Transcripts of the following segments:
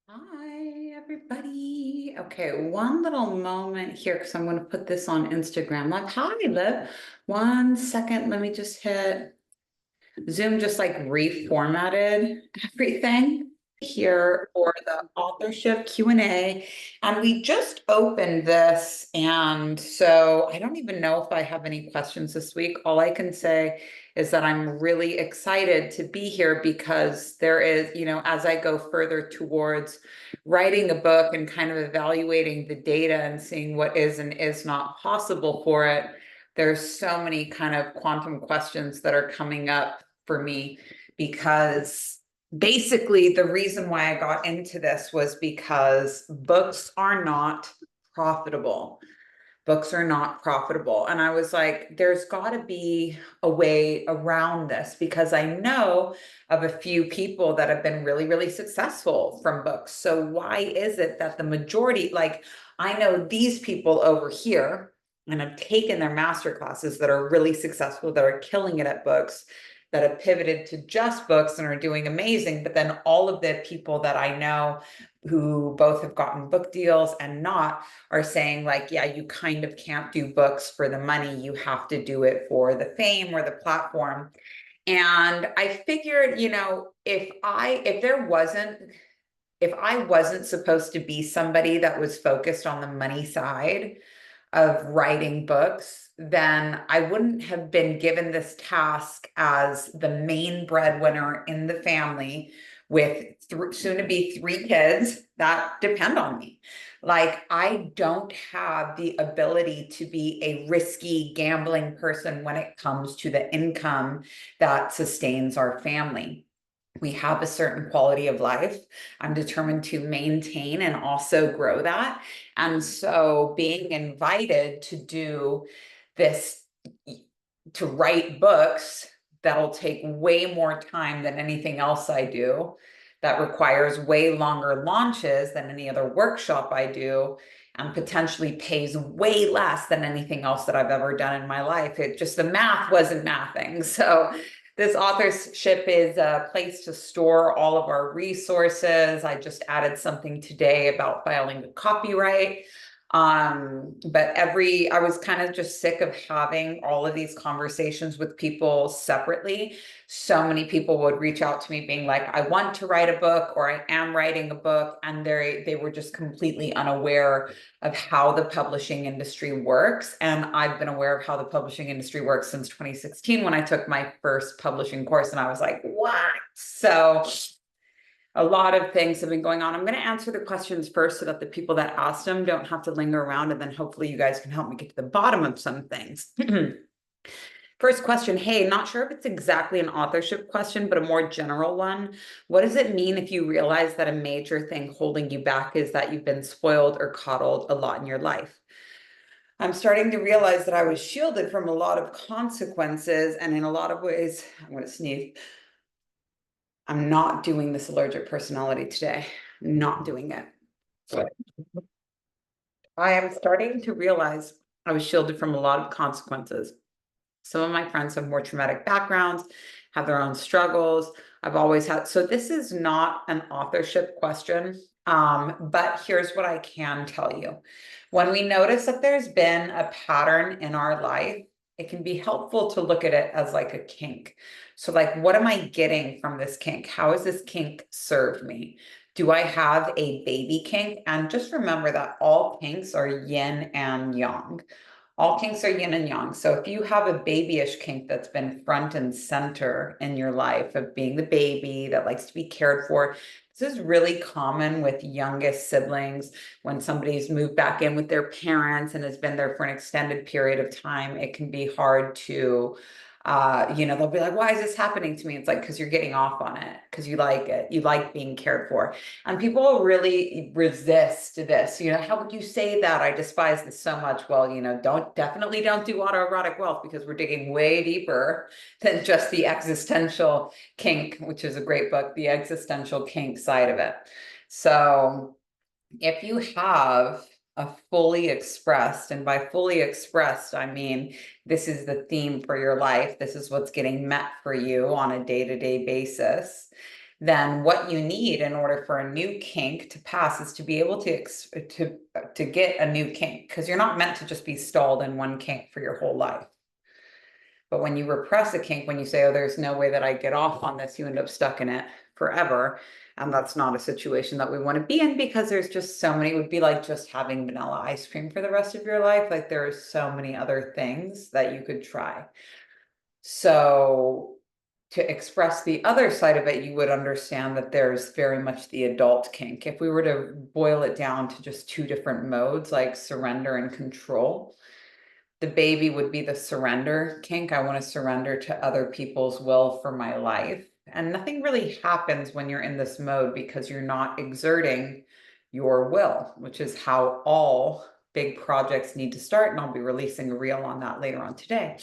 Hi, everybody. Okay, one little moment here because I'm going to put this on Instagram. Like, hi, Liv. 1 second. Let me just hit Zoom, just like reformatted everything here for the authorship Q&A. And we just opened this. And so I don't even know if I have any questions this week. All I can say is that I'm really excited to be here because there is, as I go further towards writing a book and kind of evaluating the data and seeing what is and is not possible for it, there's so many kind of quantum questions that are coming up for me because basically the reason why I got into this was because books are not profitable. Books are not profitable. And I was like, there's got to be a way around this because I know of a few people that have been really, really successful from books. So why is it that the majority, like I know these people over here and have taken their master classes that are really successful, that are killing it at books, that have pivoted to just books and are doing amazing. But then all of the people that I know who both have gotten book deals and not are saying like, yeah, you kind of can't do books for the money. You have to do it for the fame or the platform. And I figured, if I wasn't supposed to be somebody that was focused on the money side of writing books, then I wouldn't have been given this task as the main breadwinner in the family with soon to be 3 kids that depend on me. Like, I don't have the ability to be a risky gambling person when it comes to the income that sustains our family. We have a certain quality of life. I'm determined to maintain and also grow that. And so being invited to do this, to write books that'll take way more time than anything else I do, that requires way longer launches than any other workshop I do, and potentially pays way less than anything else that I've ever done in my life. It just, the math wasn't mathing. So this authorship is a place to store all of our resources. I just added something today about filing a copyright. But I was kind of just sick of having all of these conversations with people separately. So many people would reach out to me being like, I want to write a book or I am writing a book. And they were just completely unaware of how the publishing industry works. And I've been aware of how the publishing industry works since 2016 when I took my first publishing course. And I was like, what? So a lot of things have been going on. I'm going to answer the questions first so that the people that asked them don't have to linger around. And then hopefully you guys can help me get to the bottom of some things. First question, hey, not sure if it's exactly an authorship question, but a more general one. What does it mean if you realize that a major thing holding you back is that you've been spoiled or coddled a lot in your life? I'm starting to realize that I was shielded from a lot of consequences, and in a lot of ways, I'm going to sneeze. I'm not doing this allergic personality today. I'm not doing it. I am starting to realize I was shielded from a lot of consequences. Some of my friends have more traumatic backgrounds, have their own struggles. I've always had, so this is not an authorship question. But here's what I can tell you. When we notice that there's been a pattern in our life, it can be helpful to look at it as like a kink. So like, what am I getting from this kink? How has this kink served me? Do I have a baby kink? And just remember that all kinks are yin and yang. All kinks are yin and yang. So if you have a babyish kink that's been front and center in your life of being the baby that likes to be cared for, this is really common with youngest siblings. When somebody's moved back in with their parents and has been there for an extended period of time, it can be hard to they'll be like, why is this happening to me? It's like, because you're getting off on it, because you like it, you like being cared for. And people really resist this. How would you say that? I despise this so much. Well, definitely don't do autoerotic wealth, because we're digging way deeper than just the existential kink, which is a great book, the existential kink side of it. So if you have a fully expressed, and by fully expressed, I mean, this is the theme for your life, this is what's getting met for you on a day-to-day basis, then what you need in order for a new kink to pass is to be able to get a new kink, because you're not meant to just be stalled in one kink for your whole life. But when you repress a kink, when you say, oh, there's no way that I get off on this, you end up stuck in it forever. And that's not a situation that we want to be in, because there's just so many, it would be like just having vanilla ice cream for the rest of your life. Like there's so many other things that you could try. So to express the other side of it, you would understand that there's very much the adult kink. If we were to boil it down to just two different modes, like surrender and control, the baby would be the surrender kink. I want to surrender to other people's will for my life. And nothing really happens when you're in this mode, because you're not exerting your will, which is how all big projects need to start. And I'll be releasing a reel on that later on today.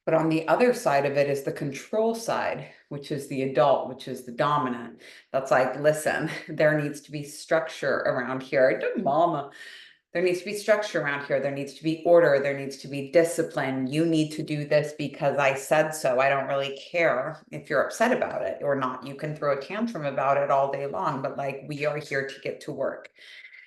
But on the other side of it is the control side, which is the adult, which is the dominant. That's like, listen, there needs to be structure around here. Mama, there needs to be structure around here. There needs to be order. There needs to be discipline. You need to do this because I said so. I don't really care if you're upset about it or not. You can throw a tantrum about it all day long, but like, we are here to get to work.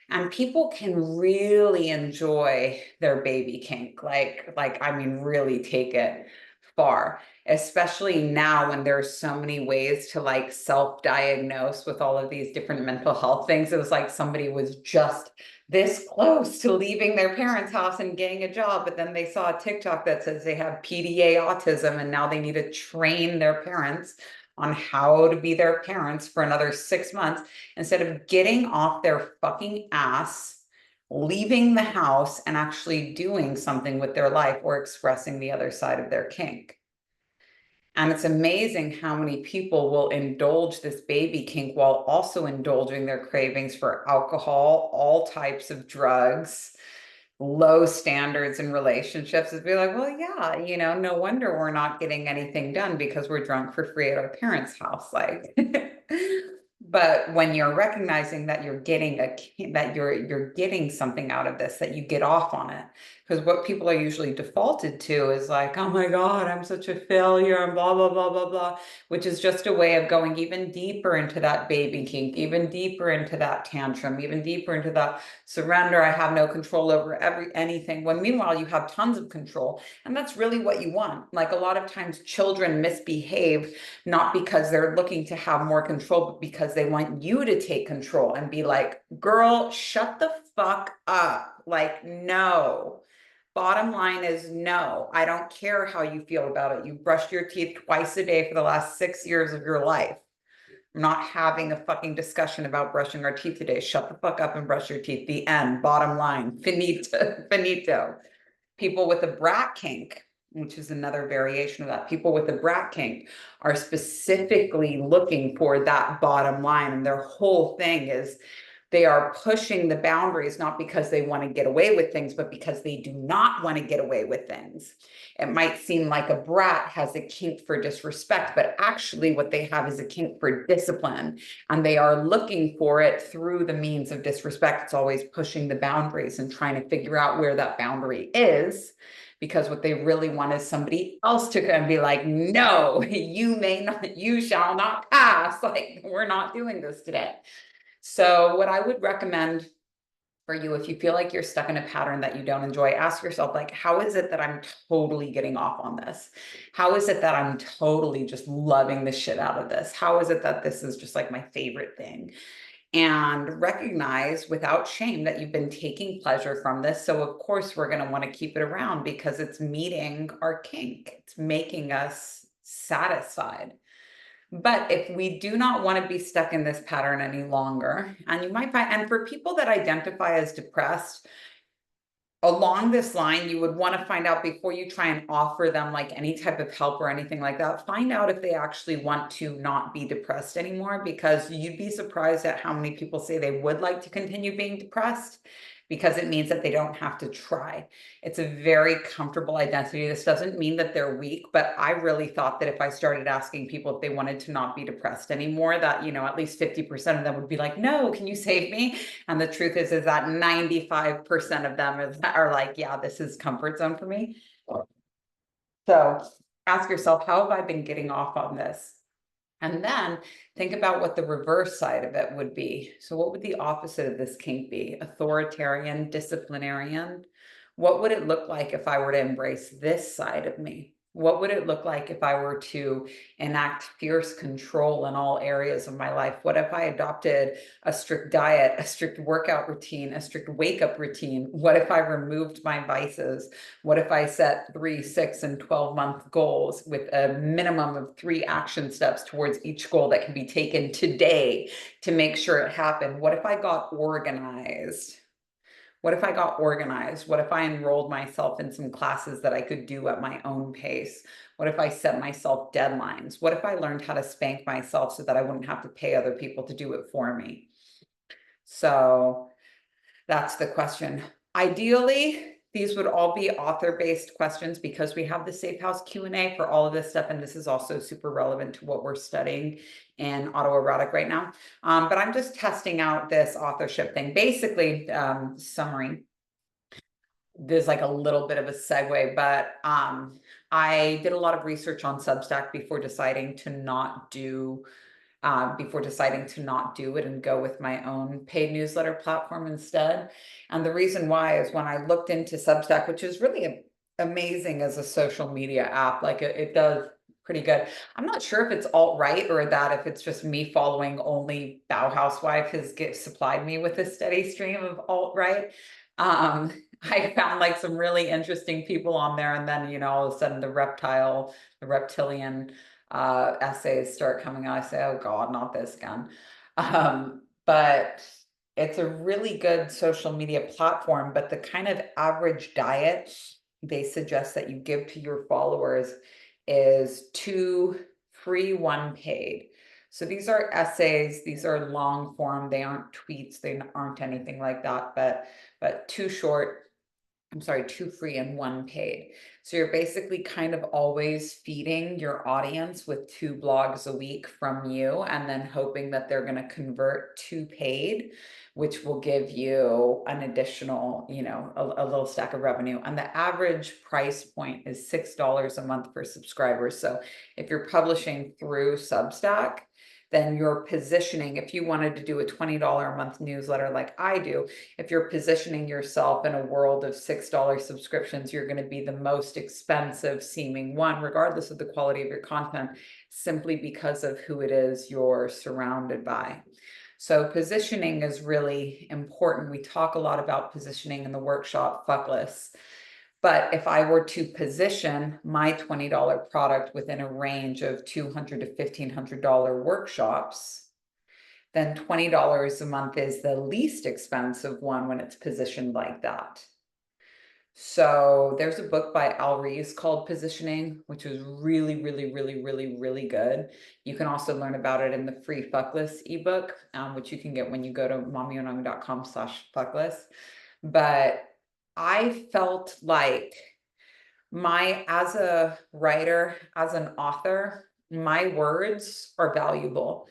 And people can really enjoy their baby kink, I mean, really take it far, especially now when there's so many ways to like self-diagnose with all of these different mental health things. It was like somebody was just this close to leaving their parents' house and getting a job, but then they saw a TikTok that says they have PDA autism, and now they need to train their parents on how to be their parents for another 6 months, instead of getting off their fucking ass, leaving the house, and actually doing something with their life or expressing the other side of their kink. And it's amazing how many people will indulge this baby kink while also indulging their cravings for alcohol, all types of drugs, low standards in relationships. Is be like, well, yeah, no wonder we're not getting anything done, because we're drunk for free at our parents' house. Like, but when you're recognizing that you're getting that you're getting something out of this, that you get off on it, because what people are usually defaulted to is like, oh my God, I'm such a failure and blah, blah, blah, blah, blah, which is just a way of going even deeper into that baby kink, even deeper into that tantrum, even deeper into that surrender. I have no control over anything, when meanwhile you have tons of control. And that's really what you want. Like, a lot of times children misbehave not because they're looking to have more control, but because they want you to take control and be like, girl, shut the fuck up. Like, no. Bottom line is no. I don't care how you feel about it. You brushed your teeth twice a day for the last 6 years of your life. I'm not having a fucking discussion about brushing our teeth today. Shut the fuck up and brush your teeth. The end. Bottom line. Finito. Finito. People with a brat kink, which is another variation of that. People with a brat kink are specifically looking for that bottom line. And their whole thing is, they are pushing the boundaries, not because they want to get away with things, but because they do not want to get away with things. It might seem like a brat has a kink for disrespect, but actually what they have is a kink for discipline. And they are looking for it through the means of disrespect. It's always pushing the boundaries and trying to figure out where that boundary is. Because what they really want is somebody else to come and be like, no, you shall not pass. Like, we're not doing this today. So what I would recommend for you, if you feel like you're stuck in a pattern that you don't enjoy, ask yourself, like, how is it that I'm totally getting off on this? How is it that I'm totally just loving the shit out of this? How is it that this is just like my favorite thing? And recognize without shame that you've been taking pleasure from this. So of course we're going to want to keep it around, because it's meeting our kink. It's making us satisfied. But if we do not want to be stuck in this pattern any longer, and you might find, and for people that identify as depressed, along this line, you would want to find out, before you try and offer them like any type of help or anything like that, find out if they actually want to not be depressed anymore, because you'd be surprised at how many people say they would like to continue being depressed, because it means that they don't have to try. It's a very comfortable identity. This doesn't mean that they're weak, but I really thought that if I started asking people if they wanted to not be depressed anymore, that, at least 50% of them would be like, no, can you save me? And the truth is that 95% of them are like, yeah, this is comfort zone for me. So ask yourself, how have I been getting off on this? And then think about what the reverse side of it would be. So, what would the opposite of this kink be? Authoritarian, disciplinarian? What would it look like if I were to embrace this side of me? What would it look like if I were to enact fierce control in all areas of my life? What if I adopted a strict diet, a strict workout routine, a strict wake up routine? What if I removed my vices? What if I set 3, 6, and 12-month goals with a minimum of 3 action steps towards each goal that can be taken today to make sure it happened? What if I got organized? What if I got organized? What if I enrolled myself in some classes that I could do at my own pace? What if I set myself deadlines? What if I learned how to spank myself so that I wouldn't have to pay other people to do it for me? So that's the question. Ideally, these would all be author-based questions because we have the Safe House Q&A for all of this stuff, and this is also super relevant to what we're studying in autoerotic right now. But I'm just testing out this authorship thing. Basically, summary, there's like a little bit of a segue, but I did a lot of research on Substack before deciding to not do it and go with my own paid newsletter platform instead. And the reason why is when I looked into Substack, which is really amazing as a social media app, like it does pretty good. I'm not sure if it's alt-right or that if it's just me following only Bow Housewife has supplied me with a steady stream of alt-right. I found like some really interesting people on there, and then all of a sudden the reptilian essays start coming out. I say, oh God, not this again. But it's a really good social media platform, but the kind of average diet they suggest that you give to your followers is 2 free, 1 paid. So these are essays, these are long form, they aren't tweets, they aren't anything like that, but 2 short, I'm sorry, 2 free and 1 paid. So you're basically kind of always feeding your audience with 2 blogs a week from you, and then hoping that they're going to convert to paid, which will give you an additional, a little stack of revenue. And the average price point is $6 a month for subscribers. So if you're publishing through Substack, then your positioning, if you wanted to do a $20 a month newsletter like I do, if you're positioning yourself in a world of $6 subscriptions, you're going to be the most expensive seeming one, regardless of the quality of your content, simply because of who it is you're surrounded by. So positioning is really important. We talk a lot about positioning in the workshop, Fuckless. But if I were to position my $20 product within a range of $200 to $1,500 workshops, then $20 a month is the least expensive one when it's positioned like that. So there's a book by Al Rees called Positioning, which is really, really, really, really, really good. You can also learn about it in the free Fuckless ebook, which you can get when you go to mommyonung.com/fuckless. But I felt like as a writer, as an author, my words are valuable.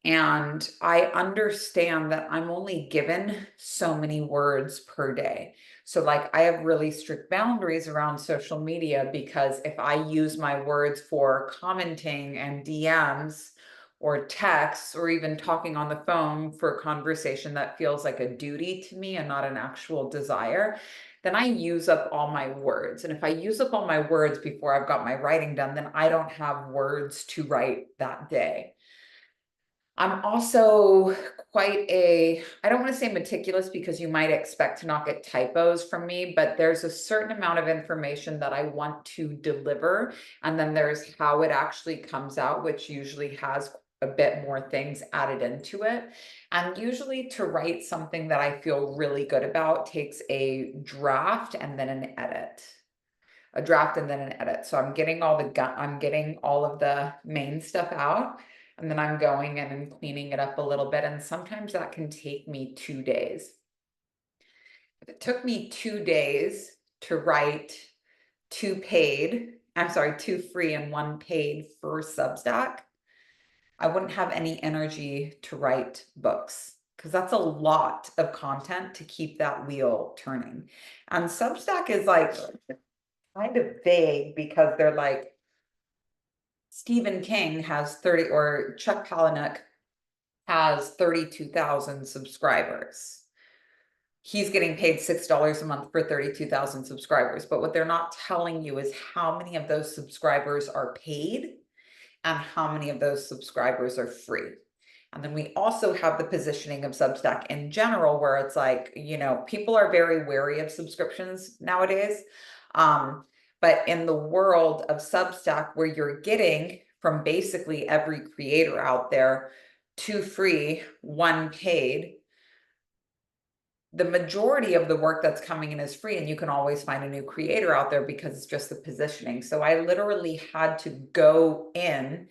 And I understand that I'm only given so many words per day. So like I have really strict boundaries around social media, because if I use my words for commenting and DMs or texts or even talking on the phone for a conversation that feels like a duty to me and not an actual desire, then I use up all my words. And if I use up all my words before I've got my writing done, then I don't have words to write that day. I'm also I don't want to say meticulous, because you might expect to not get typos from me, but there's a certain amount of information that I want to deliver. And then there's how it actually comes out, which usually has a bit more things added into it. And usually to write something that I feel really good about takes a draft and then an edit. A draft and then an edit. So I'm getting all of the main stuff out, and then I'm going in and cleaning it up a little bit. And sometimes that can take me 2 days. If it took me 2 days to write 2 free and 1 paid for Substack, I wouldn't have any energy to write books, because that's a lot of content to keep that wheel turning. And Substack is like kind of vague, because they're like, Stephen King has 30, or Chuck Palahniuk has 32,000 subscribers. He's getting paid $6 a month for 32,000 subscribers. But what they're not telling you is how many of those subscribers are paid and how many of those subscribers are free. And then we also have the positioning of Substack in general, where it's like, people are very wary of subscriptions nowadays. But in the world of Substack, where you're getting from basically every creator out there, 2 free, 1 paid, the majority of the work that's coming in is free, and you can always find a new creator out there because it's just the positioning. So I literally had to go in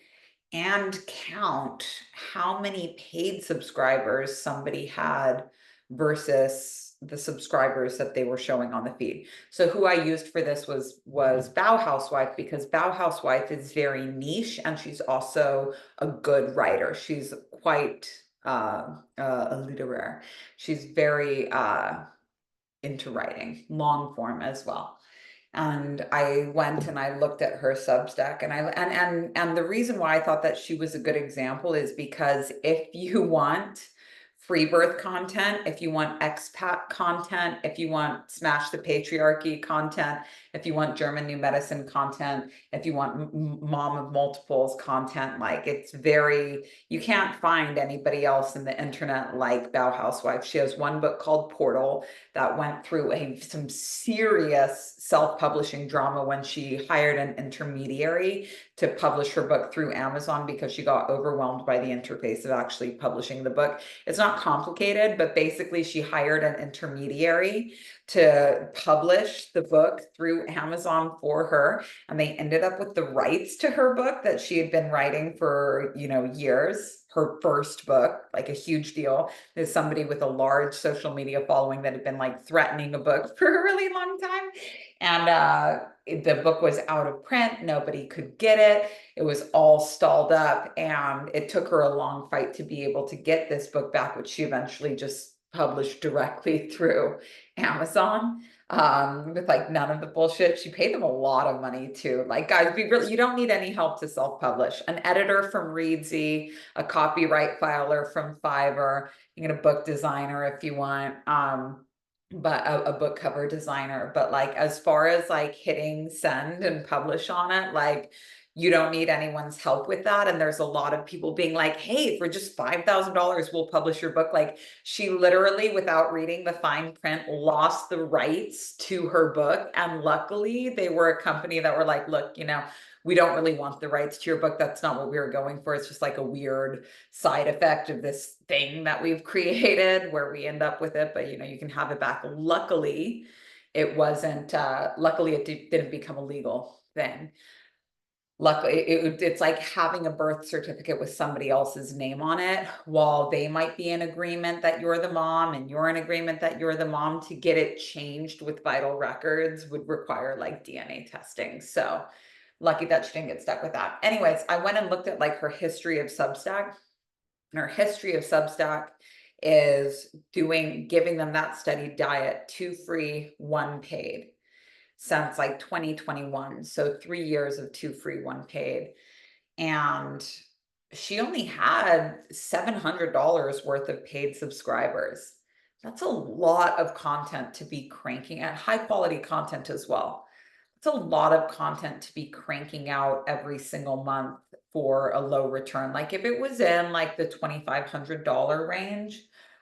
and count how many paid subscribers somebody had versus the subscribers that they were showing on the feed. So who I used for this was Bow Housewife, because Bow Housewife is very niche and she's also a good writer. She's quite a literaire. She's very into writing, long form as well. And I went and I looked at her Substack, and the reason why I thought that she was a good example is because if you want free birth content, if you want expat content, if you want smash the patriarchy content, if you want German new medicine content, if you want mom of multiples content, like you can't find anybody else in the internet like Bow Housewife. She has one book called Portal that went through some serious self-publishing drama when she hired an intermediary to publish her book through Amazon because she got overwhelmed by the interface of actually publishing the book. It's not complicated, but basically she hired an intermediary to publish the book through Amazon for her, and they ended up with the rights to her book that she had been writing for, years. Her first book, like a huge deal. There's somebody with a large social media following that had been like threatening a book for a really long time. And the book was out of print. Nobody could get it. It was all stalled up. And it took her a long fight to be able to get this book back, which she eventually just published directly through Amazon. With like none of the bullshit. She paid them a lot of money too. Like, guys, you don't need any help to self-publish. An editor from Readsy, a copyright filer from Fiverr, you get a book designer if you want, but a book cover designer. But like, as far as like hitting send and publish on it, like, you don't need anyone's help with that. And there's a lot of people being like, hey, for just $5,000, we'll publish your book. Like, she literally, without reading the fine print, lost the rights to her book. And luckily, they were a company that were like, look, we don't really want the rights to your book. That's not what we were going for. It's just like a weird side effect of this thing that we've created where we end up with it. But, you can have it back. Luckily, it wasn't, luckily, it didn't become a legal thing. Luckily, it's like having a birth certificate with somebody else's name on it. While they might be in agreement that you're the mom and you're in agreement that you're the mom, to get it changed with vital records would require like DNA testing. So lucky that she didn't get stuck with that. Anyways, I went and looked at like her history of Substack. And her history of Substack is giving them that study diet, 2 free, 1 paid, since like 2021. So 3 years of 2 free, 1 paid. And she only had $700 worth of paid subscribers. That's a lot of content to be cranking at, high quality content as well. It's a lot of content to be cranking out every single month for a low return. Like, if it was in like the $2,500 range,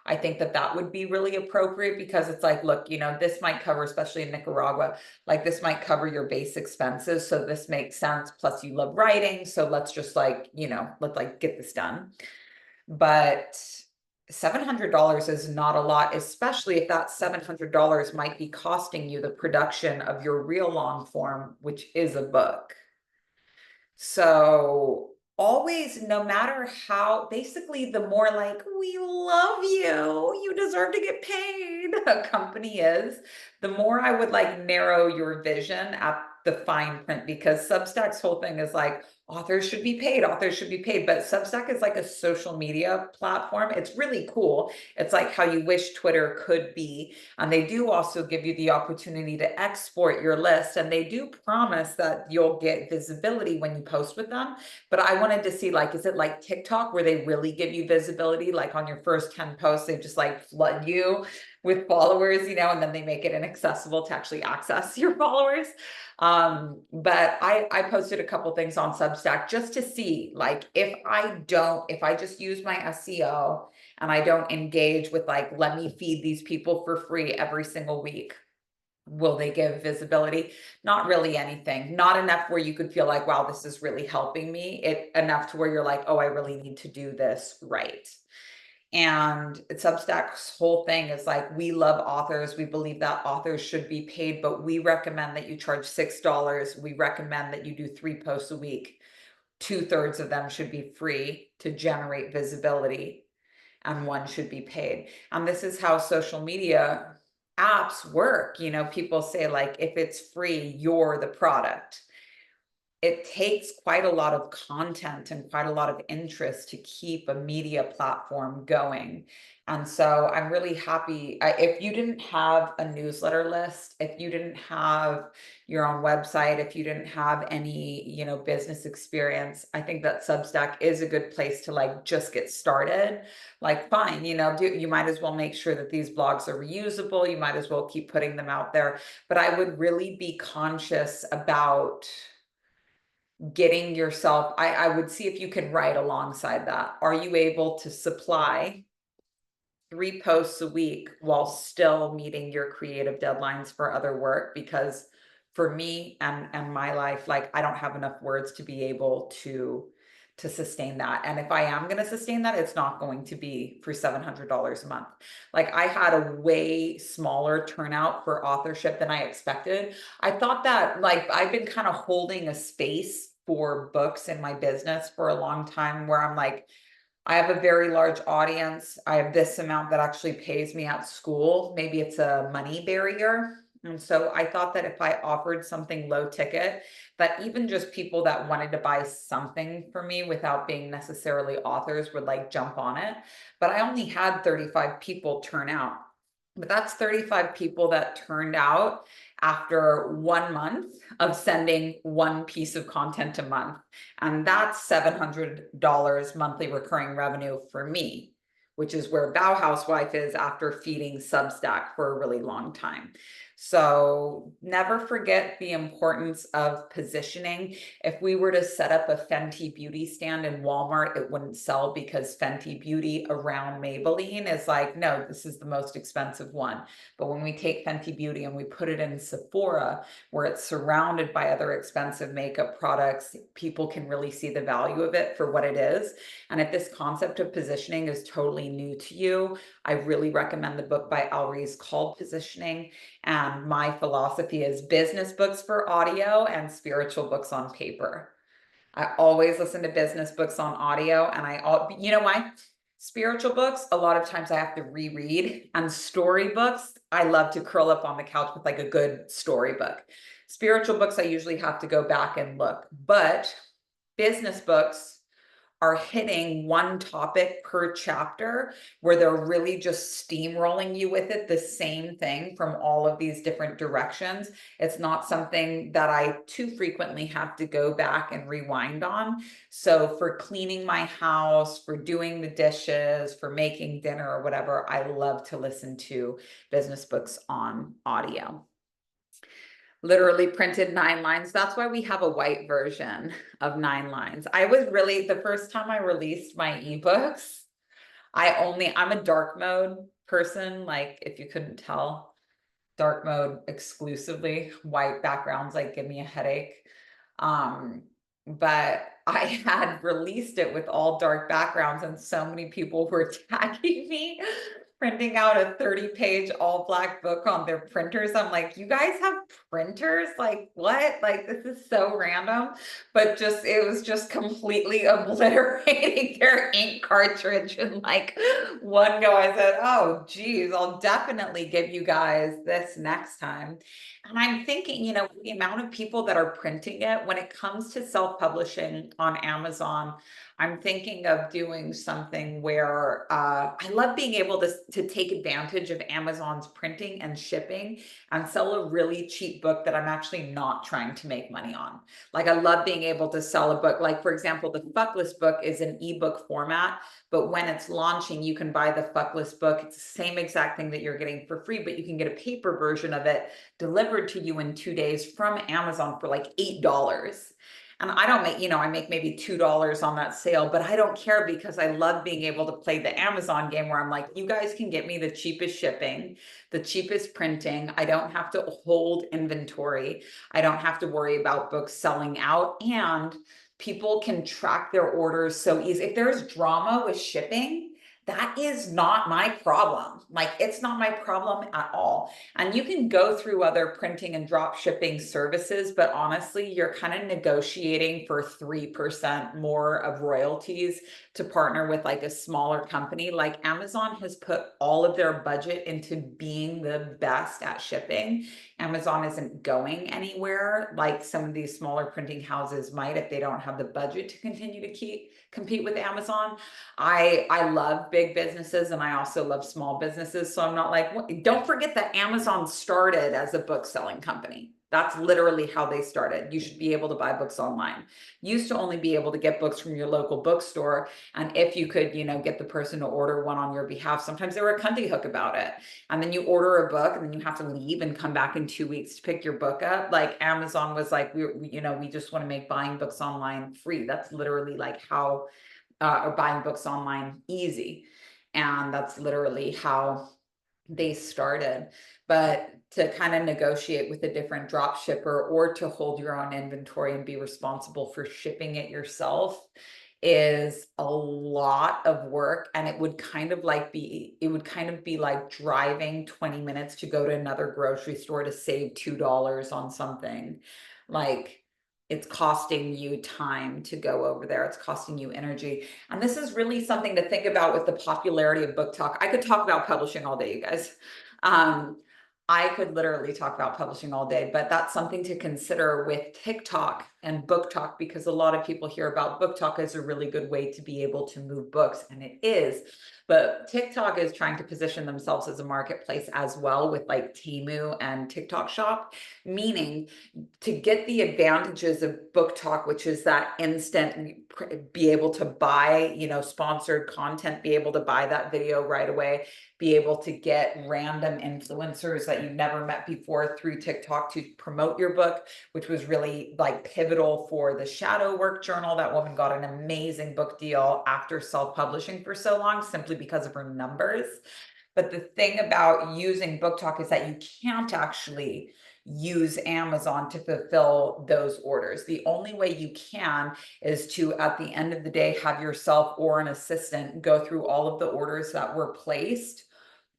I think that would be really appropriate, because it's like, look, this might cover, especially in Nicaragua, like this might cover your base expenses. So this makes sense. Plus you love writing. So let's just like, let's like get this done. But $700 is not a lot, especially if that $700 might be costing you the production of your real long form, which is a book. So always, no matter how, basically, the more like, we love you, you deserve to get paid, a company is, the more I would like narrow your vision at the fine print, because Substack's whole thing is like, authors should be paid, authors should be paid. But Substack is like a social media platform. It's really cool. It's like how you wish Twitter could be. And they do also give you the opportunity to export your list. And they do promise that you'll get visibility when you post with them. But I wanted to see, like, is it like TikTok where they really give you visibility? Like on your first 10 posts, they just like flood you with followers, and then they make it inaccessible to actually access your followers. But I posted a couple things on Substack just to see, like, if I just use my SEO and I don't engage with, like, let me feed these people for free every single week, will they give visibility? Not really anything. Not enough where you could feel like, wow, this is really helping me. Enough to where you're like, oh, I really need to do this right. And Substack's whole thing is like, we love authors. We believe that authors should be paid, but we recommend that you charge $6. We recommend that you do 3 posts a week. 2/3 of them should be free to generate visibility, and 1 should be paid. And this is how social media apps work. People say, like, if it's free, you're the product. It takes quite a lot of content and quite a lot of interest to keep a media platform going. And so I'm really happy. If you didn't have a newsletter list, if you didn't have your own website, if you didn't have any, business experience, I think that Substack is a good place to, like, just get started. Like, fine, you might as well make sure that these blogs are reusable. You might as well keep putting them out there. But I would really be conscious about getting yourself, I would see if you can write alongside that. Are you able to supply 3 posts a week while still meeting your creative deadlines for other work? Because for me and my life, like, I don't have enough words to be able to sustain that. And if I am going to sustain that, it's not going to be for $700 a month. Like, I had a way smaller turnout for authorship than I expected. I thought that, like, I've been kind of holding a space for books in my business for a long time where I'm like, I have a very large audience. I have this amount that actually pays me at school. Maybe it's a money barrier. And so I thought that if I offered something low ticket, that even just people that wanted to buy something for me without being necessarily authors would, like, jump on it. But I only had 35 people turn out. But that's 35 people that turned out after 1 month of sending 1 piece of content a month. And that's $700 monthly recurring revenue for me, which is where Bauhauswife is after feeding Substack for a really long time. So never forget the importance of positioning. If we were to set up a Fenty Beauty stand in Walmart, it wouldn't sell because Fenty Beauty around Maybelline is like, no, this is the most expensive one. But when we take Fenty Beauty and we put it in Sephora, where it's surrounded by other expensive makeup products, people can really see the value of it for what it is. And if this concept of positioning is totally new to you, I really recommend the book by Al Rees called Positioning. And my philosophy is business books for audio and spiritual books on paper. I always listen to business books on audio, and you know why? Spiritual books, a lot of times I have to reread, and storybooks, I love to curl up on the couch with, like, a good storybook. Spiritual books, I usually have to go back and look, but business books are hitting one topic per chapter where they're really just steamrolling you with it, the same thing from all of these different directions. It's not something that I too frequently have to go back and rewind on. So for cleaning my house, for doing the dishes, for making dinner or whatever, I love to listen to business books on audio. Literally printed 9 lines. That's why we have a white version of 9 lines. The first time I released my ebooks, I'm a dark mode person. Like, if you couldn't tell, dark mode exclusively. White backgrounds, like, give me a headache. But I had released it with all dark backgrounds, and so many people were tagging me printing out a 30-page all black book on their printers. I'm like, you guys have printers? Like what? Like this is so random, but just it was just completely obliterating their ink cartridge in like one go. I said, oh geez, I'll definitely give you guys this next time. And I'm thinking, the amount of people that are printing it when it comes to self-publishing on Amazon, I'm thinking of doing something where I love being able to take advantage of Amazon's printing and shipping and sell a really cheap book that I'm actually not trying to make money on. Like I love being able to sell a book. Like for example, the Fuckless book is an ebook format, but when it's launching, you can buy the Fuckless book. It's the same exact thing that you're getting for free, but you can get a paper version of it delivered to you in 2 days from Amazon for like $8. And I don't make, I make maybe $2 on that sale, but I don't care because I love being able to play the Amazon game where I'm like, you guys can get me the cheapest shipping, the cheapest printing. I don't have to hold inventory. I don't have to worry about books selling out, and people can track their orders so easy. If there's drama with shipping, that is not my problem. Like it's not my problem at all. And you can go through other printing and drop shipping services, but honestly, you're kind of negotiating for 3% more of royalties to partner with like a smaller company. Like Amazon has put all of their budget into being the best at shipping. Amazon isn't going anywhere like some of these smaller printing houses might if they don't have the budget to continue to compete with Amazon. I love big businesses and I also love small businesses. So I'm not like, don't forget that Amazon started as a book selling company. That's literally how they started. You should be able to buy books online. You used to only be able to get books from your local bookstore. And if you could, get the person to order one on your behalf, sometimes they were a cunty hook about it. And then you order a book and then you have to leave and come back in 2 weeks to pick your book up. Like Amazon was like, we just want to make buying books online free. That's literally like how or buying books online easy. And that's literally how they started. But to kind of negotiate with a different drop shipper or to hold your own inventory and be responsible for shipping it yourself is a lot of work. And it would kind of be like driving 20 minutes to go to another grocery store to save $2 on something. Like it's costing you time to go over there. It's costing you energy. And this is really something to think about with the popularity of book talk. I could talk about publishing all day, you guys. Um, I could literally talk about publishing all day, but that's something to consider with TikTok and book talk, because a lot of people hear about book talk as a really good way to be able to move books, and it is. But TikTok is trying to position themselves as a marketplace as well with like Temu and TikTok Shop, meaning to get the advantages of book talk, which is that instant be able to buy, sponsored content, be able to buy that video right away, be able to get random influencers that you've never met before through TikTok to promote your book, which was really like pivotal for the Shadow Work Journal. That woman got an amazing book deal after self-publishing for so long simply because of her numbers. But the thing about using book talk is that you can't actually use Amazon to fulfill those orders. The only way you can is to, at the end of the day, have yourself or an assistant go through all of the orders that were placed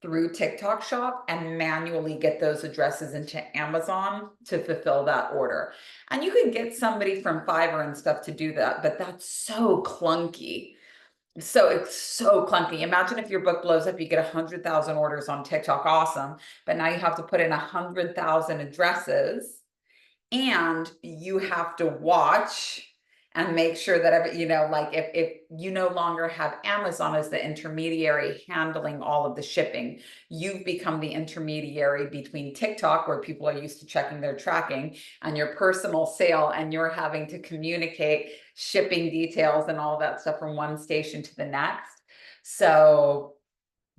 through TikTok Shop and manually get those addresses into Amazon to fulfill that order. And you can get somebody from Fiverr and stuff to do that, but that's so clunky. So it's so clunky. Imagine if your book blows up, you get 100,000 orders on TikTok, awesome. But now you have to put in 100,000 addresses and you have to watch and make sure that like if you no longer have Amazon as the intermediary handling all of the shipping, you've become the intermediary between TikTok, where people are used to checking their tracking, and your personal sale, and you're having to communicate shipping details and all that stuff from one station to the next. So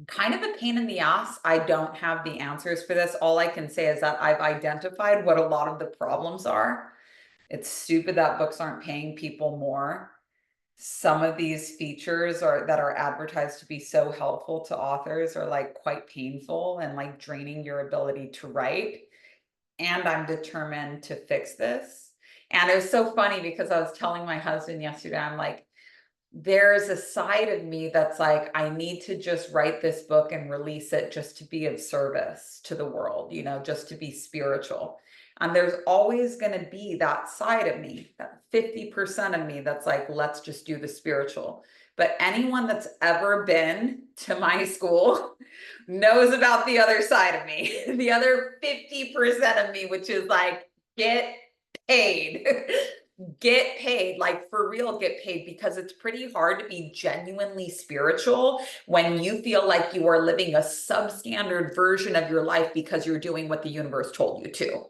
kind of a pain in the ass. I don't have the answers for this. All I can say is that I've identified what a lot of the problems are. It's stupid that books aren't paying people more. Some of these features that are advertised to be so helpful to authors are like quite painful and like draining your ability to write. And I'm determined to fix this. And it was so funny because I was telling my husband yesterday, I'm like, there's a side of me that's like, I need to just write this book and release it just to be of service to the world, you know, just to be spiritual. And there's always going to be that side of me, that 50% of me that's like, let's just do the spiritual. But anyone that's ever been to my school knows about the other side of me, the other 50% of me, which is like, get paid. Get paid, like for real, get paid, because it's pretty hard to be genuinely spiritual when you feel like you are living a substandard version of your life because you're doing what the universe told you to.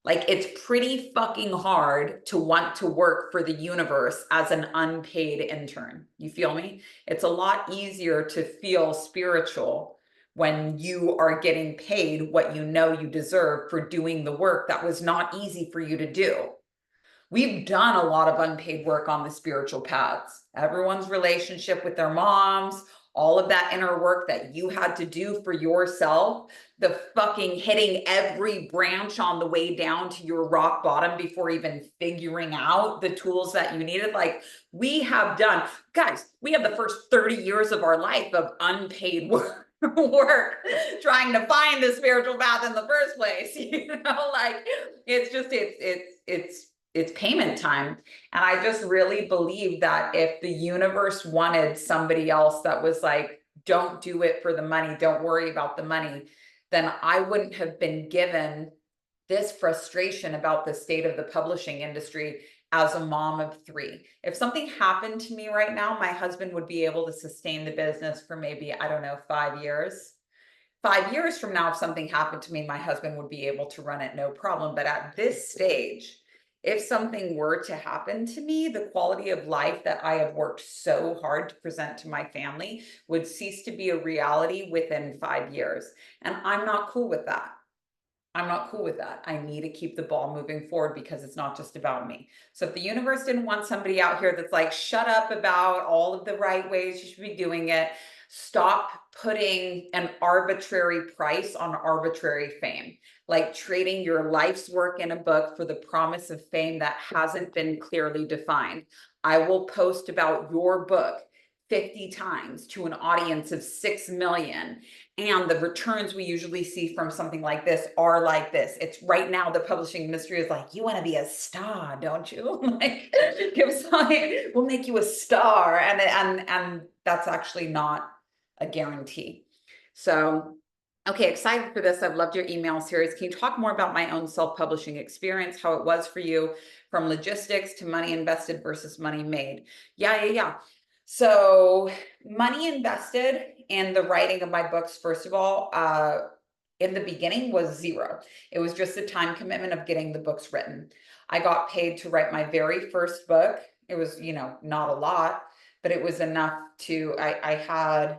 Like, it's pretty fucking hard to want to work for the universe as an unpaid intern. You feel me? It's a lot easier to feel spiritual when you are getting paid what you know you deserve for doing the work that was not easy for you to do. We've done a lot of unpaid work on the spiritual paths. Everyone's relationship with their moms, all of that inner work that you had to do for yourself, the fucking hitting every branch on the way down to your rock bottom before even figuring out the tools that you needed. Like, we have done, guys, we have the first 30 years of our life of unpaid work. Trying to find the spiritual path in the first place, you know, like it's just it's payment time. And I just really believe that if the universe wanted somebody else that was like, don't do it for the money, don't worry about the money, then I wouldn't have been given this frustration about the state of the publishing industry as a mom of three. If something happened to me right now, my husband would be able to sustain the business for maybe, I don't know, 5 years. 5 years from now, if something happened to me, my husband would be able to run it, no problem. But at this stage, if something were to happen to me, the quality of life that I have worked so hard to present to my family would cease to be a reality within 5 years. And I'm not cool with that. I'm not cool with that. I need to keep the ball moving forward because it's not just about me. So if the universe didn't want somebody out here that's like, shut up about all of the right ways you should be doing it, stop putting an arbitrary price on arbitrary fame, like trading your life's work in a book for the promise of fame that hasn't been clearly defined. I will post about your book 50 times to an audience of 6 million. And the returns we usually see from something like this are like this. It's right now the publishing industry is like, you want to be a star, don't you? Like, give something, we'll make you a star. And that's actually not a guarantee. So, okay, excited for this. I've loved your email series. Can you talk more about my own self-publishing experience, how it was for you, from logistics to money invested versus money made? Yeah. So money invested in the writing of my books, first of all, in the beginning was zero. It was just the time commitment of getting the books written. I got paid to write my very first book. It was, you know, not a lot, but it was enough to, I had,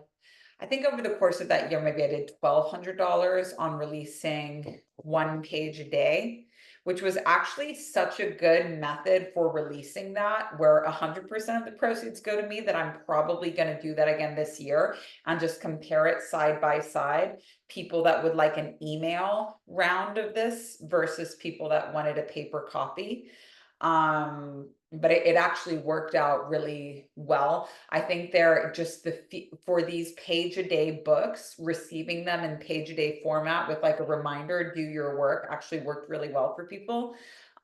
I think over the course of that year, maybe I did $1,200 on releasing 1 page a day, which was actually such a good method for releasing that, where 100% of the proceeds go to me, that I'm probably going to do that again this year and just compare it side by side. People that would like an email round of this versus people that wanted a paper copy. But it actually worked out really well. I think they're just for these page a day books, receiving them in page a day format with like a reminder, do your work, actually worked really well for people.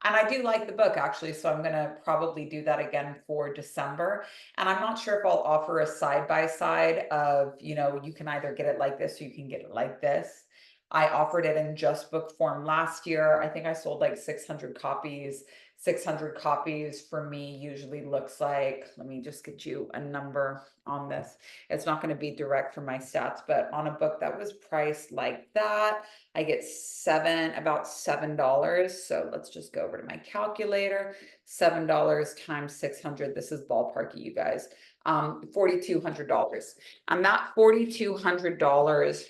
And I do like the book actually, so I'm gonna probably do that again for December. And I'm not sure if I'll offer a side by side of, you know, you can either get it like this or you can get it like this. I offered it in just book form last year. I think I sold like 600 copies. 600 copies for me usually looks like, let me just get you a number on this. It's not going to be direct for my stats, but on a book that was priced like that, I get about $7. So let's just go over to my calculator. $7 times 600. This is ballparky, you guys. $4,200. And that $4,200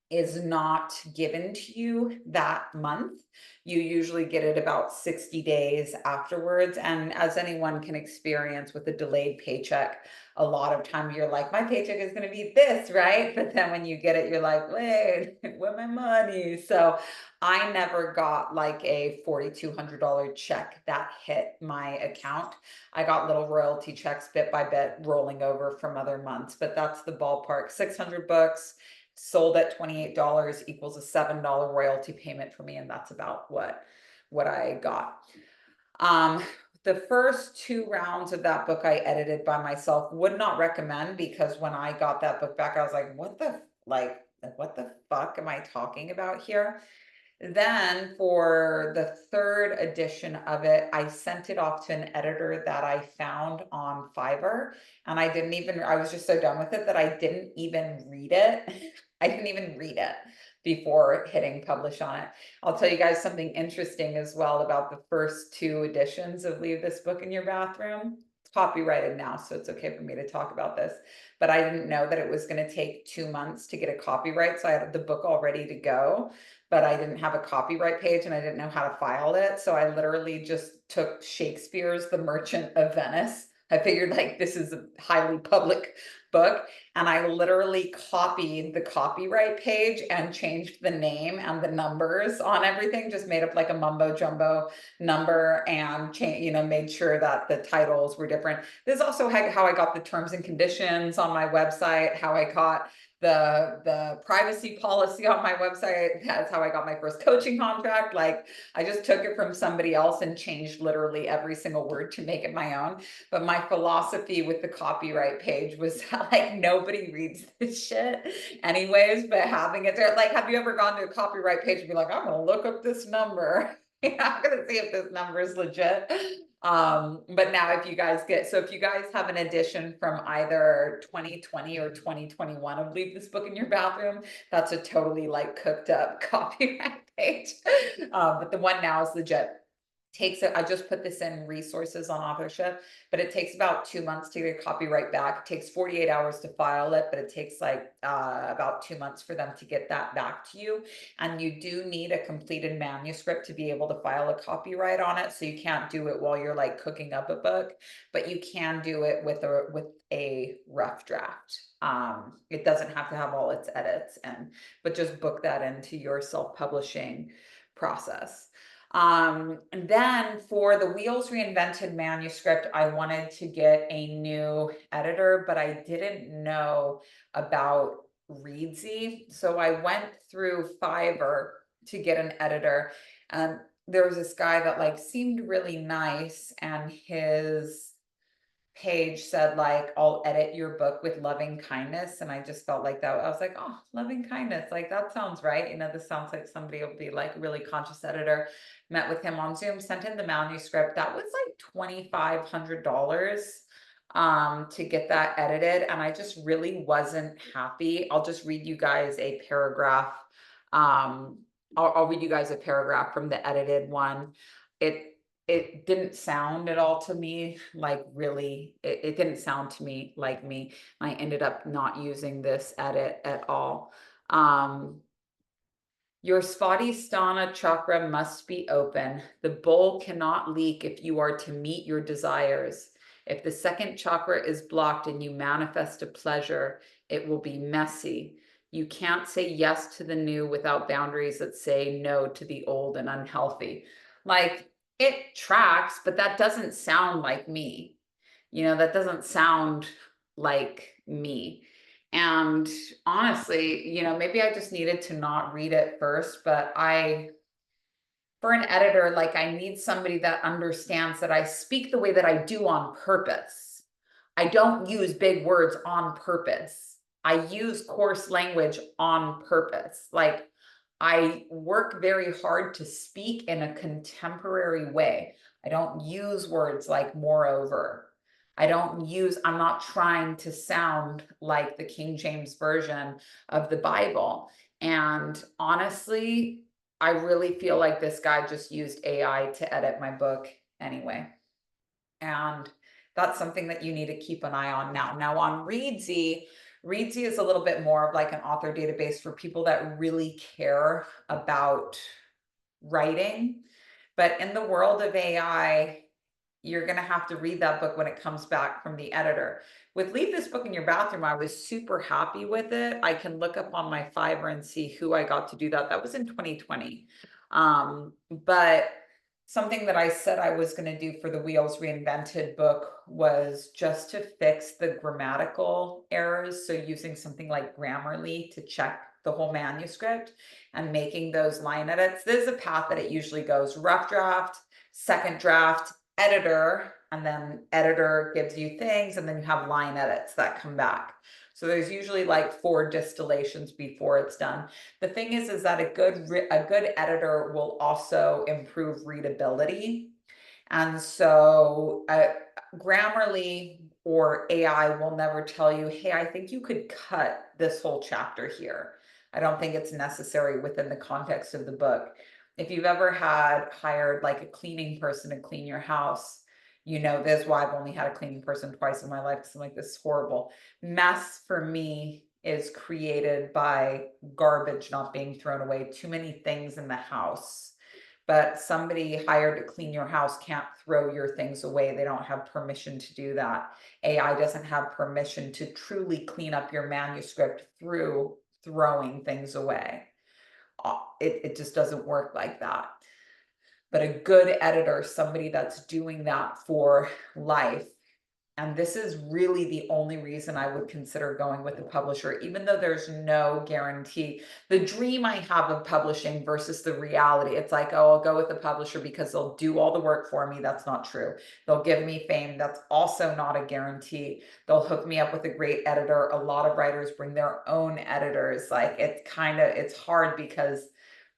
is not given to you that month. You usually get it about 60 days afterwards. And as anyone can experience with a delayed paycheck, a lot of time you're like, my paycheck is going to be this, right? But then when you get it, you're like, wait, where's my money? So I never got like a $4,200 check that hit my account. I got little royalty checks bit by bit rolling over from other months, but that's the ballpark. 600 books sold at $28 equals a $7 royalty payment for me, and that's about what I got. The first 2 rounds of that book I edited by myself. Would not recommend, because when I got that book back, I was like, what the fuck am I talking about here? Then for the third edition of it, I sent it off to an editor that I found on Fiverr. And I was just so done with it that I didn't even read it. I didn't even read it before hitting publish on it. I'll tell you guys something interesting as well about the first 2 editions of Leave This Book in Your Bathroom. It's copyrighted now, so it's okay for me to talk about this. But I didn't know that it was going to take 2 months to get a copyright. So I had the book all ready to go, but I didn't have a copyright page and I didn't know how to file it. So I literally just took Shakespeare's The Merchant of Venice. I figured like this is a highly public book, and I literally copied the copyright page and changed the name and the numbers on everything, just made up like a mumbo jumbo number and made sure that the titles were different. This is also how I got the terms and conditions on my website, how I got the privacy policy on my website. That's how I got my first coaching contract. Like, I just took it from somebody else and changed literally every single word to make it my own. But my philosophy with the copyright page was like, nobody reads this shit anyways, but having it there, like, have you ever gone to a copyright page and be like, I'm gonna look up this number? I'm gonna see if this number is legit. But now if you guys have an edition from either 2020 or 2021 of Leave This Book in Your Bathroom, that's a totally like cooked up copyright page. But the one now is legit. I just put this in resources on authorship, but it takes about 2 months to get a copyright back. It takes 48 hours to file it, but it takes like about 2 months for them to get that back to you. And you do need a completed manuscript to be able to file a copyright on it. So you can't do it while you're like cooking up a book, but you can do it with a rough draft. It doesn't have to have all its edits, but just book that into your self-publishing process. And then for the Wheels Reinvented manuscript, I wanted to get a new editor, but I didn't know about Readsy. So I went through Fiverr to get an editor. And there was this guy that like seemed really nice, and his page said like, I'll edit your book with loving kindness. And I just felt like that. I was like, oh, loving kindness, like that sounds right. This sounds like somebody will be like a really conscious editor. Met with him on Zoom, sent in the manuscript. That was like $2,500 to get that edited, and I just really wasn't happy. I'll just read you guys a paragraph. I'll read you guys a paragraph from the edited one. It didn't sound at all to me like it didn't sound to me like me. I ended up not using this edit at all. Your Svadhisthana chakra must be open. The bowl cannot leak if you are to meet your desires. If the second chakra is blocked and you manifest a pleasure, it will be messy. You can't say yes to the new without boundaries that say no to the old and unhealthy. Like, it tracks, but that doesn't sound like me. That doesn't sound like me. And honestly, maybe I just needed to not read it first, but for an editor, like, I need somebody that understands that I speak the way that I do on purpose. I don't use big words on purpose. I use coarse language on purpose. Like, I work very hard to speak in a contemporary way. I don't use words like moreover. I'm not trying to sound like the King James Version of the Bible. And honestly, I really feel like this guy just used AI to edit my book anyway. And that's something that you need to keep an eye on now. Now on Readsy Readsy is a little bit more of like an author database for people that really care about writing. But in the world of AI, you're going to have to read that book when it comes back from the editor. With Leave This Book in Your Bathroom, I was super happy with it. I can look up on my Fiverr and see who I got to do that. That was in 2020. But something that I said I was going to do for the Wheels Reinvented book was just to fix the grammatical errors. So using something like Grammarly to check the whole manuscript and making those line edits. There's a path that it usually goes: rough draft, second draft, editor, and then editor gives you things, and then you have line edits that come back. So there's usually like 4 distillations before it's done. The thing is that a good editor will also improve readability. And so Grammarly or AI will never tell you, hey, I think you could cut this whole chapter here. I don't think it's necessary within the context of the book. If you've ever hired like a cleaning person to clean your house, you know this is why I've only had a cleaning person twice in my life, because I'm like, this is horrible. Mess for me is created by garbage not being thrown away, too many things in the house. But somebody hired to clean your house can't throw your things away. They don't have permission to do that. AI doesn't have permission to truly clean up your manuscript through throwing things away. It just doesn't work like that. But a good editor, somebody that's doing that for life, and this is really the only reason I would consider going with a publisher, even though there's no guarantee. The dream I have of publishing versus the reality, it's like, oh, I'll go with the publisher because they'll do all the work for me. That's not true. They'll give me fame. That's also not a guarantee. They'll hook me up with a great editor. A lot of writers bring their own editors. Like, it's hard because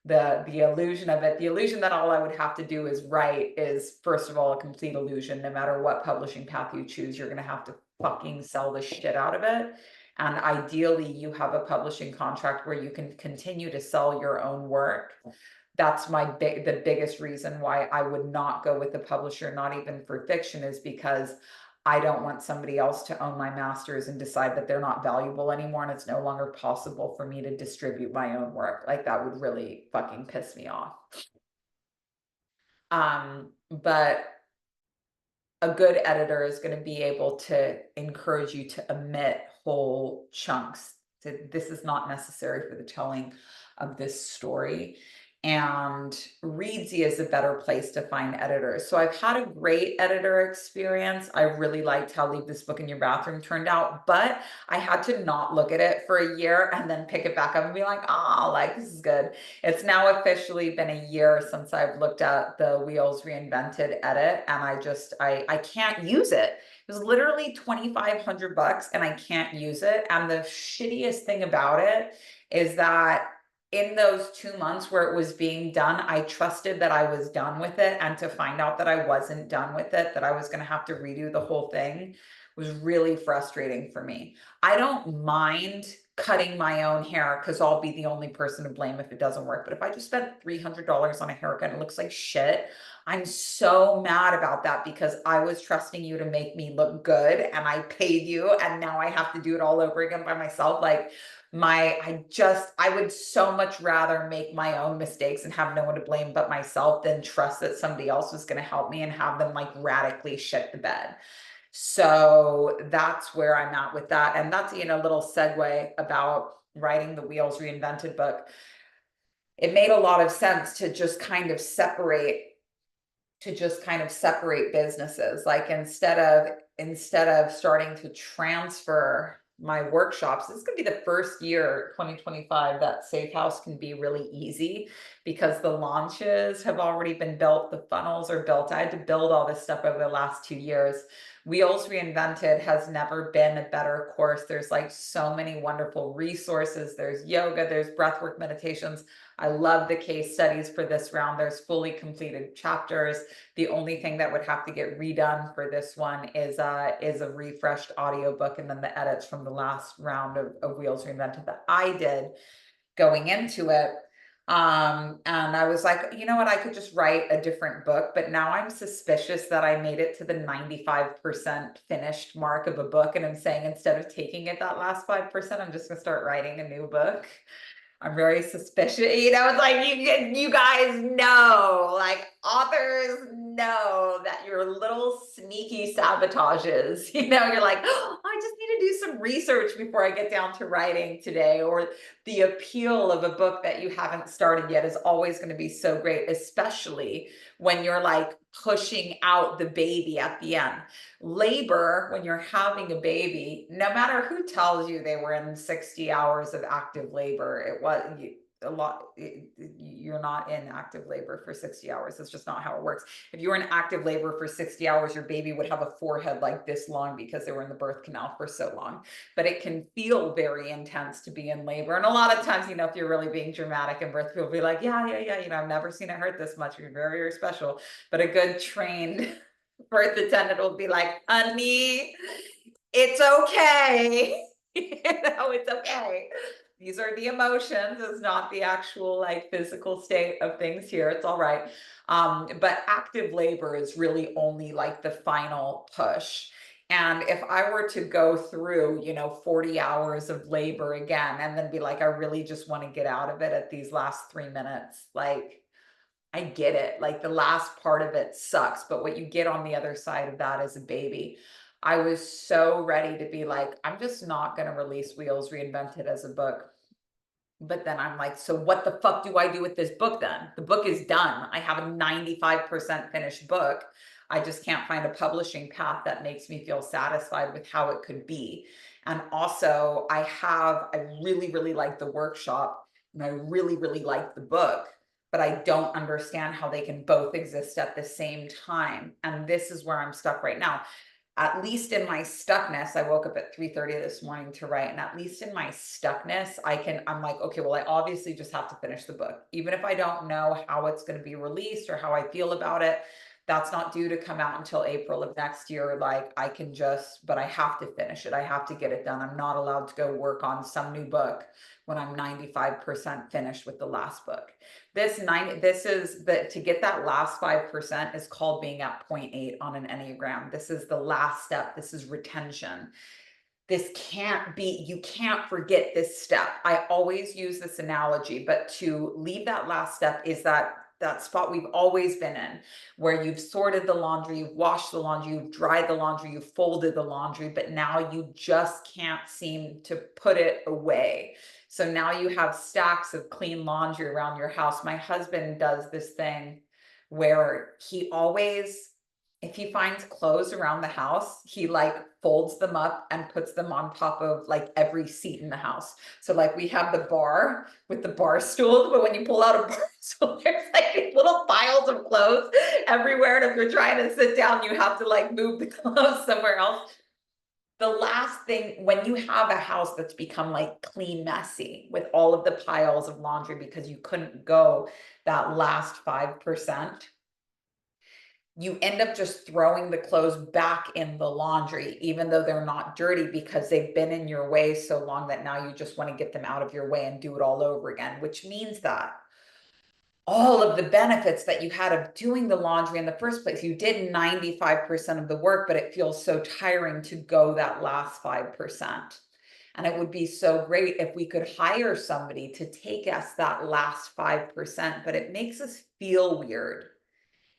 the illusion of it, the illusion that all I would have to do is write, is first of all a complete illusion. No matter what publishing path you choose, you're going to have to fucking sell the shit out of it. And ideally you have a publishing contract where you can continue to sell your own work. That's the biggest reason why I would not go with the publisher, not even for fiction, is because I don't want somebody else to own my masters and decide that they're not valuable anymore and it's no longer possible for me to distribute my own work. Like, that would really fucking piss me off. But a good editor is going to be able to encourage you to omit whole chunks. So this is not necessary for the telling of this story. And Readsy is a better place to find editors. So I've had a great editor experience. I really liked how Leave This Book in Your Bathroom turned out, but I had to not look at it for a year and then pick it back up and be like, oh, like, this is good. It's now officially been a year since I've looked at the Wheels Reinvented edit, and I can't use it. It was literally $2,500 and I can't use it. And the shittiest thing about it is that in those 2 months where it was being done, I trusted that I was done with it, and to find out that I wasn't done with it, that I was going to have to redo the whole thing, was really frustrating for me. I don't mind cutting my own hair because I'll be the only person to blame if it doesn't work. But if I just spent $300 on a haircut and it looks like shit, I'm so mad about that, because I was trusting you to make me look good and I paid you, and now I have to do it all over again by myself. Like, I would so much rather make my own mistakes and have no one to blame but myself than trust that somebody else was going to help me and have them like radically shit the bed. So that's where I'm at with that. And that's, a little segue about writing the Wheels Reinvented book. It made a lot of sense to just kind of separate businesses. Like, instead of starting to transfer my workshops, this is going to be the first year, 2025, that Safe House can be really easy, because the launches have already been built, the funnels are built. I had to build all this stuff over the last 2 years. Wheels Reinvented has never been a better course. There's like so many wonderful resources. There's yoga, there's breathwork meditations. I love the case studies for this round. There's fully completed chapters. The only thing that would have to get redone for this one is a refreshed audiobook, and then the edits from the last round of Wheels Reinvented that I did going into it. And I was like, you know what, I could just write a different book, but now I'm suspicious that I made it to the 95% finished mark of a book. And I'm saying, instead of taking it that last 5%, I'm just gonna start writing a new book. I'm very suspicious. It's like you guys know, like authors know that your little sneaky sabotages. You're like, oh, I just need to do some research before I get down to writing today. Or the appeal of a book that you haven't started yet is always going to be so great, especially when you're like pushing out the baby at the end. Labor, when you're having a baby, no matter who tells you they were in 60 hours of active labor, it was a lot. You're not in active labor for 60 hours. That's just not how it works. If you were in active labor for 60 hours, your baby would have a forehead like this long because they were in the birth canal for so long. But it can feel very intense to be in labor. And a lot of times, if you're really being dramatic in birth, people will be like, yeah, I've never seen it hurt this much. You're very, very special. But a good trained birth attendant will be like, honey, it's okay. It's okay. These are the emotions. It's not the actual like physical state of things here. It's all right. But active labor is really only like the final push. And if I were to go through, 40 hours of labor again, and then be like, I really just want to get out of it at these last 3 minutes, like, I get it. Like the last part of it sucks, but what you get on the other side of that is a baby. I was so ready to be like, I'm just not going to release Wheels Reinvented as a book. But then I'm like, so what the fuck do I do with this book then? The book is done. I have a 95% finished book. I just can't find a publishing path that makes me feel satisfied with how it could be. And also, I really, really like the workshop and I really, really like the book, but I don't understand how they can both exist at the same time. And this is where I'm stuck right now. At least in my stuckness, I woke up at 3:30 this morning to write. And at least in my stuckness, I'm like, okay, well, I obviously just have to finish the book. Even if I don't know how it's going to be released or how I feel about it, that's not due to come out until April of next year. Like but I have to finish it. I have to get it done. I'm not allowed to go work on some new book when I'm 95% finished with the last book. To get that last 5% is called being at 0.8 on an Enneagram. This is the last step. This is retention. You can't forget this step. I always use this analogy, but to leave that last step is that spot we've always been in, where you've sorted the laundry, you've washed the laundry, you've dried the laundry, you've folded the laundry, but now you just can't seem to put it away. So now you have stacks of clean laundry around your house. My husband does this thing where if he finds clothes around the house, he like folds them up and puts them on top of like every seat in the house. So like we have the bar with the bar stools, but when you pull out a bar stool, there's like these little piles of clothes everywhere. And if you're trying to sit down, you have to like move the clothes somewhere else. The last thing, when you have a house that's become like clean messy with all of the piles of laundry because you couldn't go that last 5%, you end up just throwing the clothes back in the laundry, even though they're not dirty because they've been in your way so long that now you just want to get them out of your way and do it all over again, which means that all of the benefits that you had of doing the laundry in the first place, you did 95% of the work, but it feels so tiring to go that last 5%. And it would be so great if we could hire somebody to take us that last 5%, but it makes us feel weird.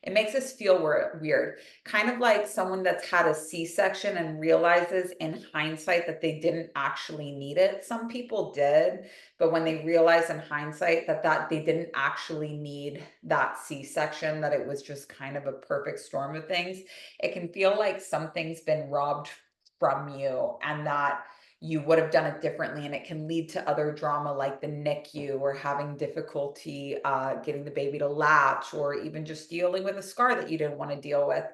It makes us feel weird, kind of like someone that's had a C-section and realizes in hindsight that they didn't actually need it. Some people did, but when they realize in hindsight that they didn't actually need that C-section, that it was just kind of a perfect storm of things, it can feel like something's been robbed from you and that you would have done it differently, and it can lead to other drama like the NICU or having difficulty getting the baby to latch, or even just dealing with a scar that you didn't want to deal with.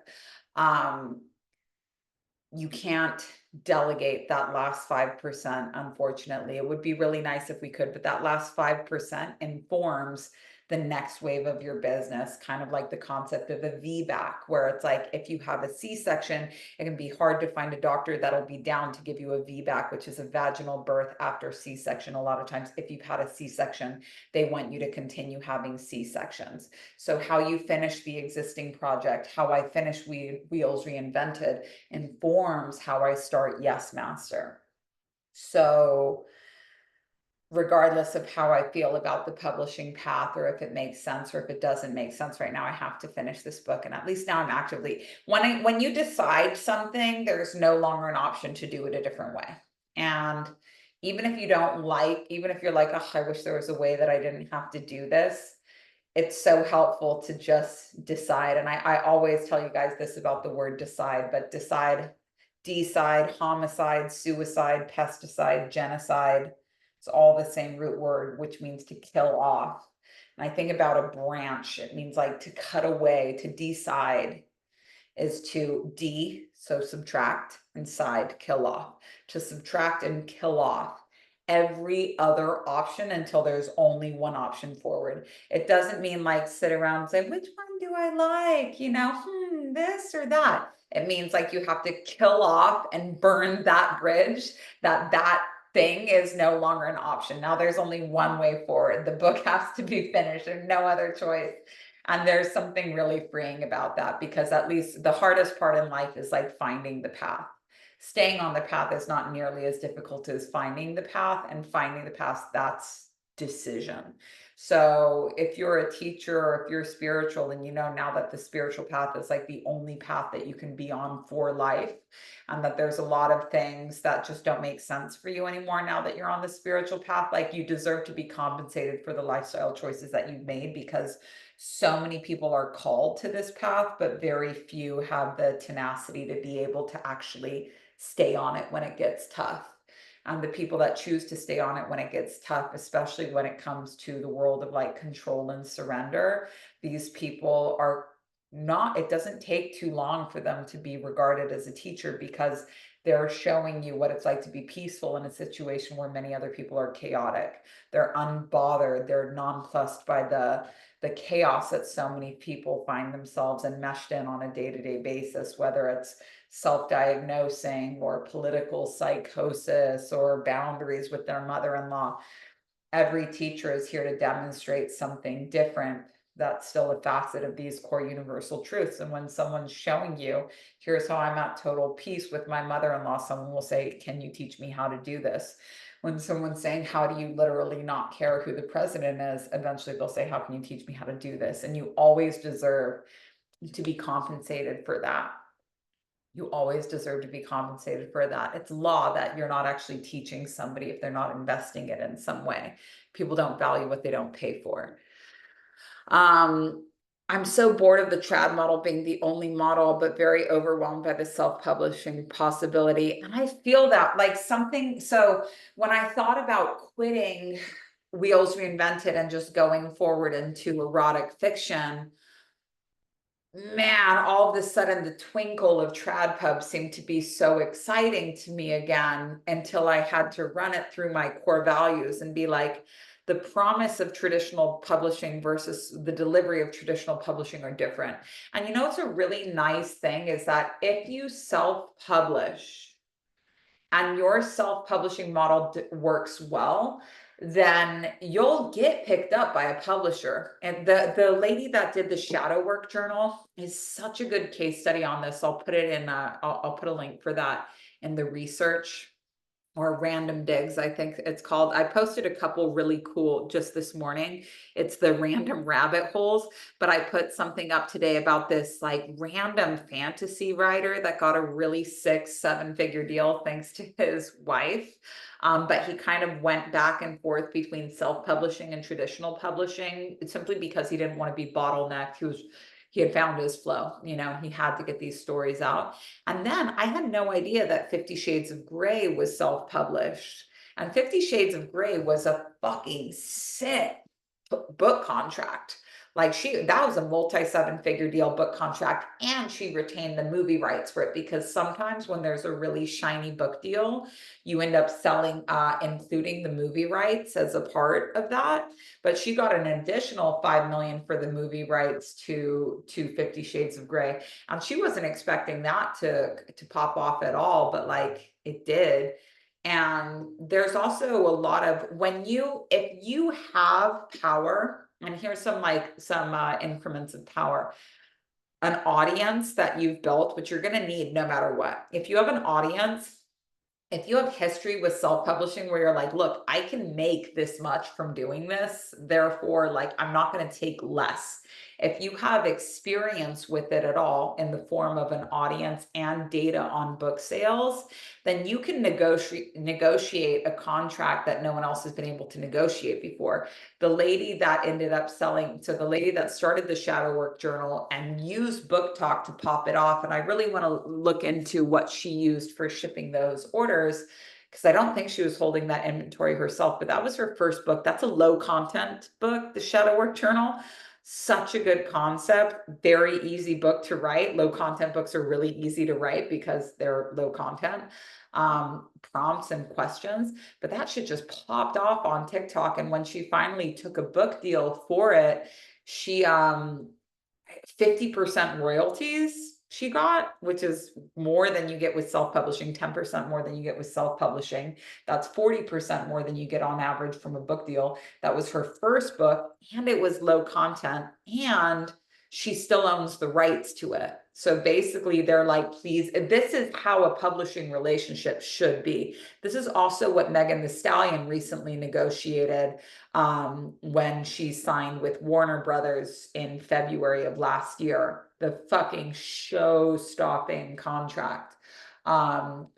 You can't delegate that last 5%, unfortunately. It would be really nice if we could, but that last 5% informs the next wave of your business, kind of like the concept of a VBAC, where it's like if you have a C-section, it can be hard to find a doctor that'll be down to give you a VBAC, which is a vaginal birth after C-section. A lot of times, if you've had a C-section, they want you to continue having C-sections. So how you finish the existing project, how I finish Wheels Reinvented, informs how I start Yes Master. So regardless of how I feel about the publishing path, or if it makes sense or if it doesn't make sense right now, I have to finish this book. And at least now I'm actively, when you decide something, there's no longer an option to do it a different way. And even if you don't like, even if you're like, oh, I wish there was a way that I didn't have to do this, it's so helpful to just decide. And I always tell you guys this about the word decide, but decide, homicide, suicide, pesticide, genocide, it's all the same root word, which means to kill off. And I think about a branch, it means like to cut away, to decide is to so subtract, and side, kill off, to subtract and kill off every other option until there's only one option forward. It doesn't mean like sit around and say, which one do I like? This or that. It means like you have to kill off and burn that bridge, that thing is no longer an option. Now there's only one way forward. The book has to be finished. There's no other choice. And there's something really freeing about that, because at least the hardest part in life is like finding the path. Staying on the path is not nearly as difficult as finding the path, and finding the path, that's decision. So if you're a teacher or if you're spiritual, and you know now that the spiritual path is like the only path that you can be on for life, and that there's a lot of things that just don't make sense for you anymore now that you're on the spiritual path, like you deserve to be compensated for the lifestyle choices that you've made, because so many people are called to this path, but very few have the tenacity to be able to actually stay on it when it gets tough. And the people that choose to stay on it when it gets tough, especially when it comes to the world of like control and surrender, these people are not, it doesn't take too long for them to be regarded as a teacher, because they're showing you what it's like to be peaceful in a situation where many other people are chaotic. They're unbothered, they're nonplussed by the chaos that so many people find themselves enmeshed in on a day-to-day basis, whether it's self-diagnosing or political psychosis or boundaries with their mother-in-law. Every teacher is here to demonstrate something different that's still a facet of these core universal truths. And when someone's showing you, here's how I'm at total peace with my mother-in-law, someone will say, can you teach me how to do this? When someone's saying, how do you literally not care who the president is? Eventually they'll say, how can you teach me how to do this? And you always deserve to be compensated for that. You always deserve to be compensated for that. It's law that you're not actually teaching somebody if they're not investing it in some way. People don't value what they don't pay for. I'm so bored of the trad model being the only model, but very overwhelmed by the self-publishing possibility. And I feel that like something, so when I thought about quitting Wheels Reinvented and just going forward into erotic fiction, man, all of a sudden the twinkle of trad pub seemed to be so exciting to me again, until I had to run it through my core values and be like, the promise of traditional publishing versus the delivery of traditional publishing are different. And you know, it's a really nice thing is that if you self-publish and your self-publishing model works well, then you'll get picked up by a publisher. And the lady that did the shadow work journal is such a good case study on this. I'll put it in I'll put a link for that in the research, or random digs, I think it's called. I posted a couple really cool just this morning. It's the random rabbit holes, but I put something up today about this like random fantasy writer that got a really sick 7-figure deal thanks to his wife. But he kind of went back and forth between self-publishing and traditional publishing simply because he didn't want to be bottlenecked. He had found his flow, he had to get these stories out. And then I had no idea that 50 Shades of Grey was self-published. And 50 Shades of Grey was a fucking sick book contract. Like that was a multi-7-figure deal book contract, and she retained the movie rights for it, because sometimes when there's a really shiny book deal, you end up selling, including the movie rights as a part of that. But she got an additional 5 million for the movie rights to 50 Shades of Grey. And she wasn't expecting that to pop off at all, but like it did. And there's also a lot of, if you have power, and here's some increments of power, an audience that you've built, which you're going to need no matter what. If you have an audience, if you have history with self-publishing where you're like, look, I can make this much from doing this, therefore, like, I'm not going to take less. If you have experience with it at all in the form of an audience and data on book sales, then you can negotiate a contract that no one else has been able to negotiate before. The lady that ended up selling, so the lady that started the Shadow Work Journal and used Book Talk to pop it off, and I really want to look into what she used for shipping those orders, because I don't think she was holding that inventory herself, but that was her first book. That's a low content book, the Shadow Work Journal. Such a good concept, very easy book to write. Low content books are really easy to write because they're low content, prompts and questions, but that shit just popped off on TikTok. And when she finally took a book deal for it, she 50% royalties she got, which is more than you get with self-publishing, 10% more than you get with self-publishing. That's 40% more than you get on average from a book deal. That was her first book, and it was low content, and she still owns the rights to it. So basically they're like, please, this is how a publishing relationship should be. This is also what Megan Thee Stallion recently negotiated when she signed with Warner Brothers in February of last year, the fucking show-stopping contract.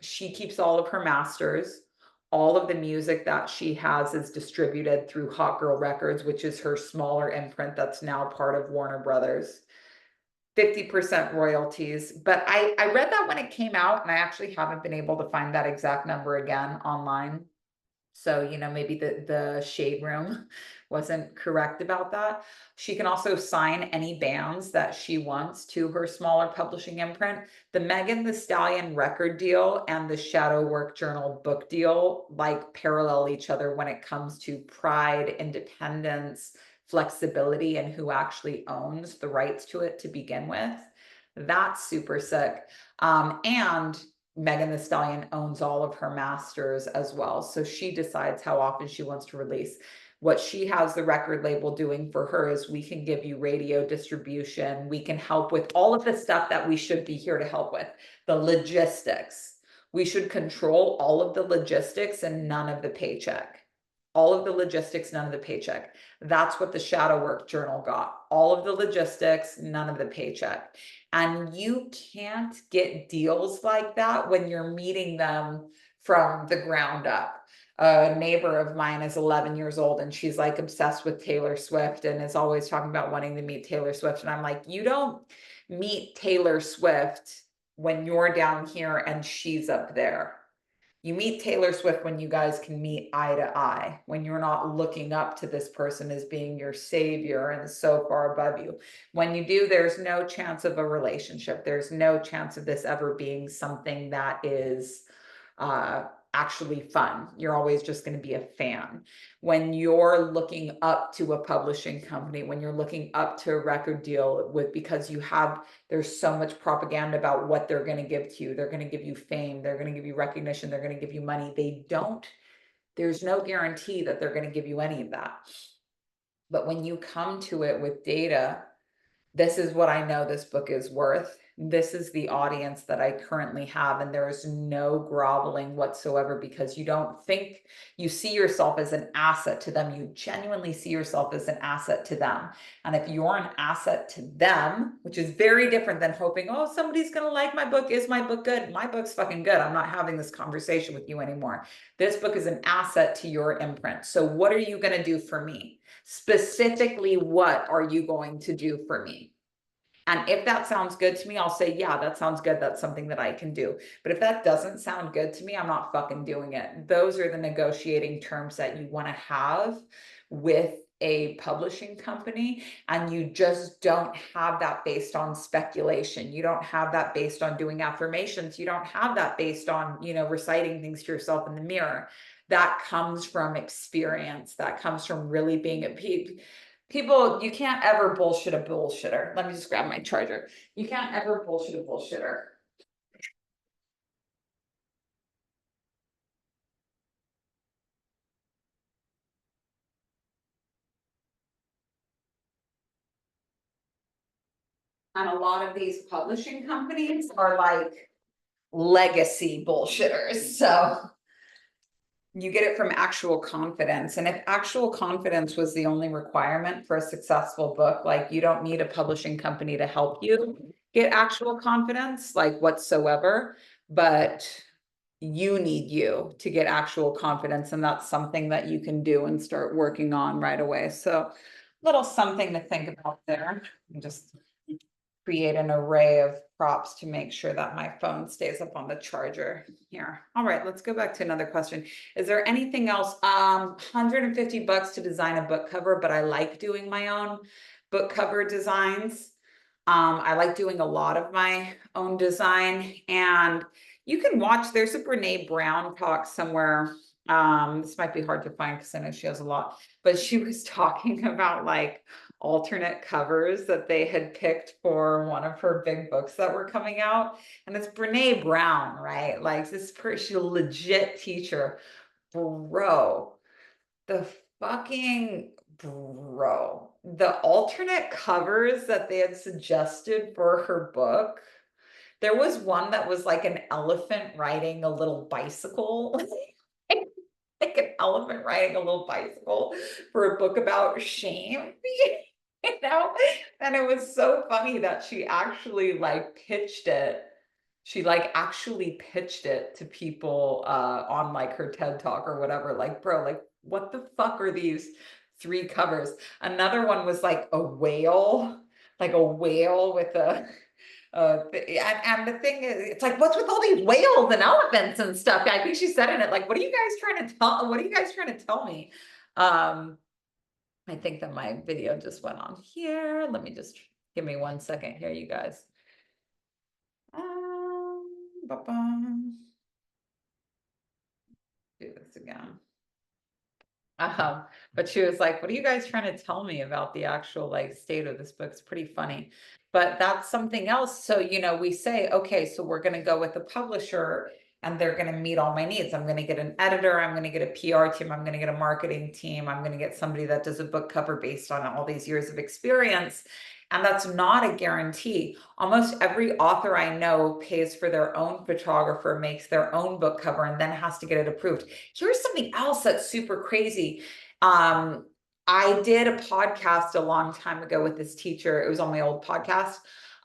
She keeps all of her masters. All of the music that she has is distributed through Hot Girl Records, which is her smaller imprint that's now part of Warner Brothers. 50% royalties. But I read that when it came out, and I actually haven't been able to find that exact number again online. So, maybe the shade room wasn't correct about that. She can also sign any bands that she wants to her smaller publishing imprint. The Megan Thee Stallion record deal and the Shadow Work Journal book deal like parallel each other when it comes to pride, independence, flexibility, and who actually owns the rights to it to begin with. That's super sick. And Megan Thee Stallion owns all of her masters as well. So she decides how often she wants to release. What she has the record label doing for her is we can give you radio distribution. We can help with all of the stuff that we should be here to help with. The logistics. We should control all of the logistics and none of the paycheck. All of the logistics, none of the paycheck. That's what the Shadow Work Journal got. All of the logistics, none of the paycheck. And you can't get deals like that when you're meeting them from the ground up. A neighbor of mine is 11 years old, and she's like obsessed with Taylor Swift and is always talking about wanting to meet Taylor Swift. And I'm like, you don't meet Taylor Swift when you're down here and she's up there. You meet Taylor Swift when you guys can meet eye to eye, when you're not looking up to this person as being your savior and so far above you. When you do, there's no chance of a relationship. There's no chance of this ever being something that is actually fun. You're always just going to be a fan. When you're looking up to a publishing company, when you're looking up to a record deal with, because there's so much propaganda about what they're going to give to you. They're going to give you fame. They're going to give you recognition. They're going to give you money. There's no guarantee that they're going to give you any of that. But when you come to it with data, this is what I know this book is worth. This is the audience that I currently have, and there is no groveling whatsoever, because you see yourself as an asset to them. You genuinely see yourself as an asset to them. And if you're an asset to them, which is very different than hoping, oh, somebody's going to like my book. Is my book good? My book's fucking good. I'm not having this conversation with you anymore. This book is an asset to your imprint. So what are you going to do for me? Specifically, what are you going to do for me? And if that sounds good to me, I'll say, yeah, that sounds good. That's something that I can do. But if that doesn't sound good to me, I'm not fucking doing it. Those are the negotiating terms that you want to have with a publishing company, and you just don't have that based on speculation. You don't have that based on doing affirmations. You don't have that based on, reciting things to yourself in the mirror. That comes from experience. That comes from really being a people. You can't ever bullshit a bullshitter. Let me just grab my charger. You can't ever bullshit a bullshitter. And a lot of these publishing companies are like legacy bullshitters. So you get it from actual confidence. And if actual confidence was the only requirement for a successful book, like, you don't need a publishing company to help you get actual confidence, like, whatsoever. But you need you to get actual confidence. And that's something that you can do and start working on right away. So, little something to think about there. Just create an array of props to make sure that my phone stays up on the charger here. All right, let's go back to another question. Is there anything else? $150 to design a book cover, but I like doing my own book cover designs. I like doing a lot of my own design, and you can watch, there's a Brene Brown talk somewhere. This might be hard to find because I know she has a lot, but she was talking about like alternate covers that they had picked for one of her big books that were coming out. And it's Brene Brown, right? Like, this person, she's a legit teacher. Bro, the fucking bro, the alternate covers that they had suggested for her book. There was one that was like an elephant riding a little bicycle. Like an elephant riding a little bicycle for a book about shame. And it was so funny that she actually like pitched it. She like actually pitched it to people on like her TED Talk or whatever. Like, bro, like, what the fuck are these three covers? Another one was like a whale with a and the thing is, it's like, what's with all these whales and elephants and stuff? I think she said in it, like, what are you guys trying to tell? What are you guys trying to tell me? I think that my video just went on here. Let me just give me 1 second here, you guys. Ba-bum. Do this again. But she was like, what are you guys trying to tell me about the actual like state of this book? It's pretty funny. But that's something else. So, we say, okay, so we're going to go with a publisher and they're going to meet all my needs. I'm going to get an editor, I'm going to get a PR team, I'm going to get a marketing team, I'm going to get somebody that does a book cover based on all these years of experience. And that's not a guarantee. Almost every author I know pays for their own photographer, makes their own book cover, and then has to get it approved. Here's something else that's super crazy. I did a podcast a long time ago with this teacher. It was on my old podcast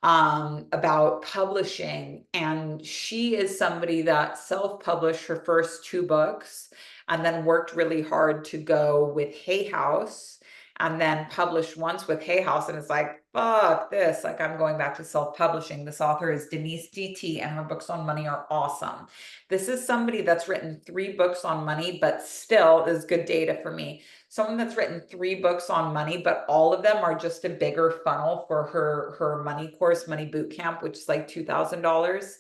about publishing. And she is somebody that self-published her first two books and then worked really hard to go with Hay House, and then published once with Hay House, and it's like, fuck this, like, I'm going back to self-publishing. This author is Denise DT, and her books on money are awesome. This is somebody that's written 3 books on money, but still is good data for me. Someone that's written 3 books on money, but all of them are just a bigger funnel for her money course, Money Boot Camp, which is like $2,000.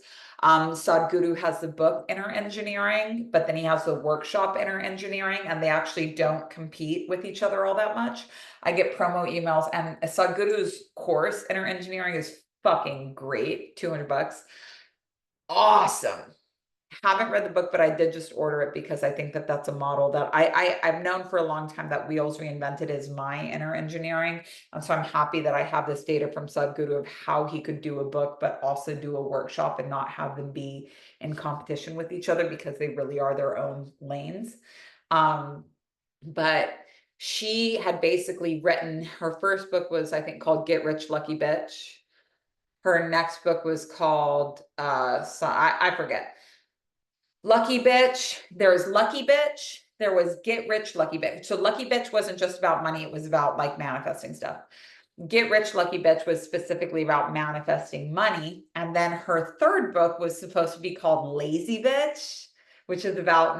Sadhguru has the book Inner Engineering, but then he has the workshop Inner Engineering, and they actually don't compete with each other all that much. I get promo emails, and Sadhguru's course Inner Engineering is fucking great. $200. Awesome. Haven't read the book, but I did just order it because I think that that's a model that I've known for a long time that Wheels Reinvented is my Inner Engineering. And so I'm happy that I have this data from Sadhguru of how he could do a book, but also do a workshop and not have them be in competition with each other, because they really are their own lanes. But she had basically written, her first book was, I think, called Get Rich Lucky Bitch. Her next book was called, so I forget. Lucky Bitch, there was Lucky Bitch, there was Get Rich Lucky Bitch. So Lucky Bitch wasn't just about money, it was about like manifesting stuff. Get Rich Lucky Bitch was specifically about manifesting money. And then her third book was supposed to be called Lazy Bitch, which is about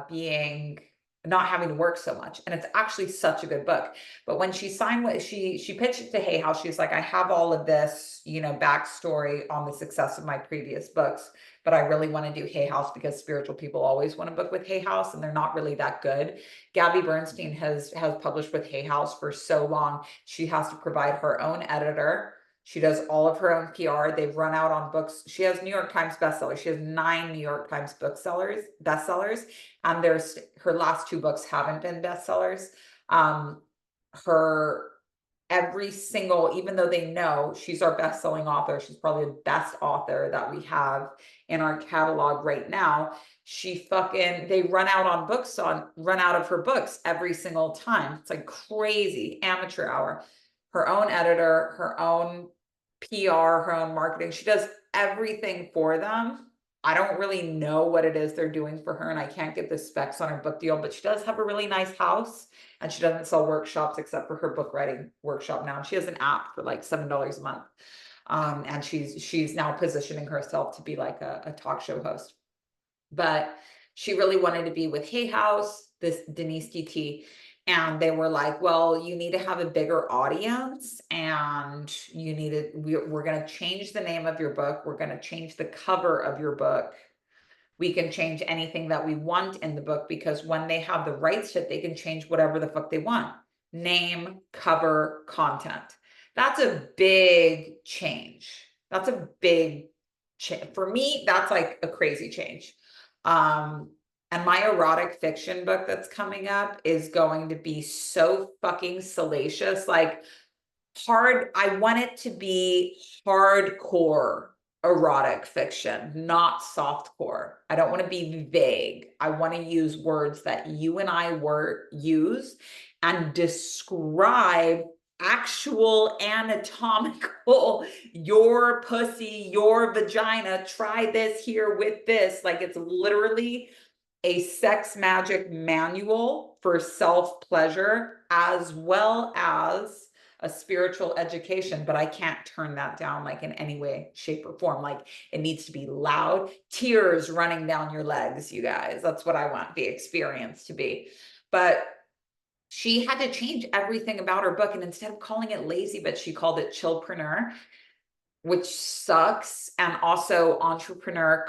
being not having to work so much. And it's actually such a good book. But when she signed what she pitched it to Hay House, she's like, I have all of this, backstory on the success of my previous books, but I really want to do Hay House because spiritual people always want to book with Hay House and they're not really that good. Gabby Bernstein has published with Hay House for so long. She has to provide her own editor. She does all of her own PR. They've run out on books. She has New York Times bestsellers. She has 9 New York Times bestsellers. And her last 2 books haven't been bestsellers. Her every single, even though they know she's our best-selling author, she's probably the best author that we have in our catalog right now. They run out of her books every single time. It's like crazy. Amateur hour. Her own editor, her own PR, her own marketing. She does everything for them. I don't really know what it is they're doing for her, and I can't get the specs on her book deal, but she does have a really nice house, and she doesn't sell workshops except for her book writing workshop now. And she has an app for like $7 a month. And she's now positioning herself to be like a talk show host. But she really wanted to be with Hay House, this Denise DT. And they were like, well, you need to have a bigger audience and we're going to change the name of your book. We're going to change the cover of your book. We can change anything that we want in the book because when they have the rights to it, they can change whatever the fuck they want. Name, cover, content. That's a big change. That's a big change. For me, that's like a crazy change. And my erotic fiction book that's coming up is going to be so fucking salacious. Like I want it to be hardcore erotic fiction, not softcore. I don't want to be vague. I want to use words that you and I use and describe actual anatomical, your pussy, your vagina, try this here with this. Like it's literally a sex magic manual for self-pleasure as well as a spiritual education, but I can't turn that down like in any way, shape, or form. Like it needs to be loud, tears running down your legs, you guys. That's what I want the experience to be. But she had to change everything about her book. And instead of calling it Lazy Bitch, she called it Chillpreneur, which sucks. And also Entrepreneur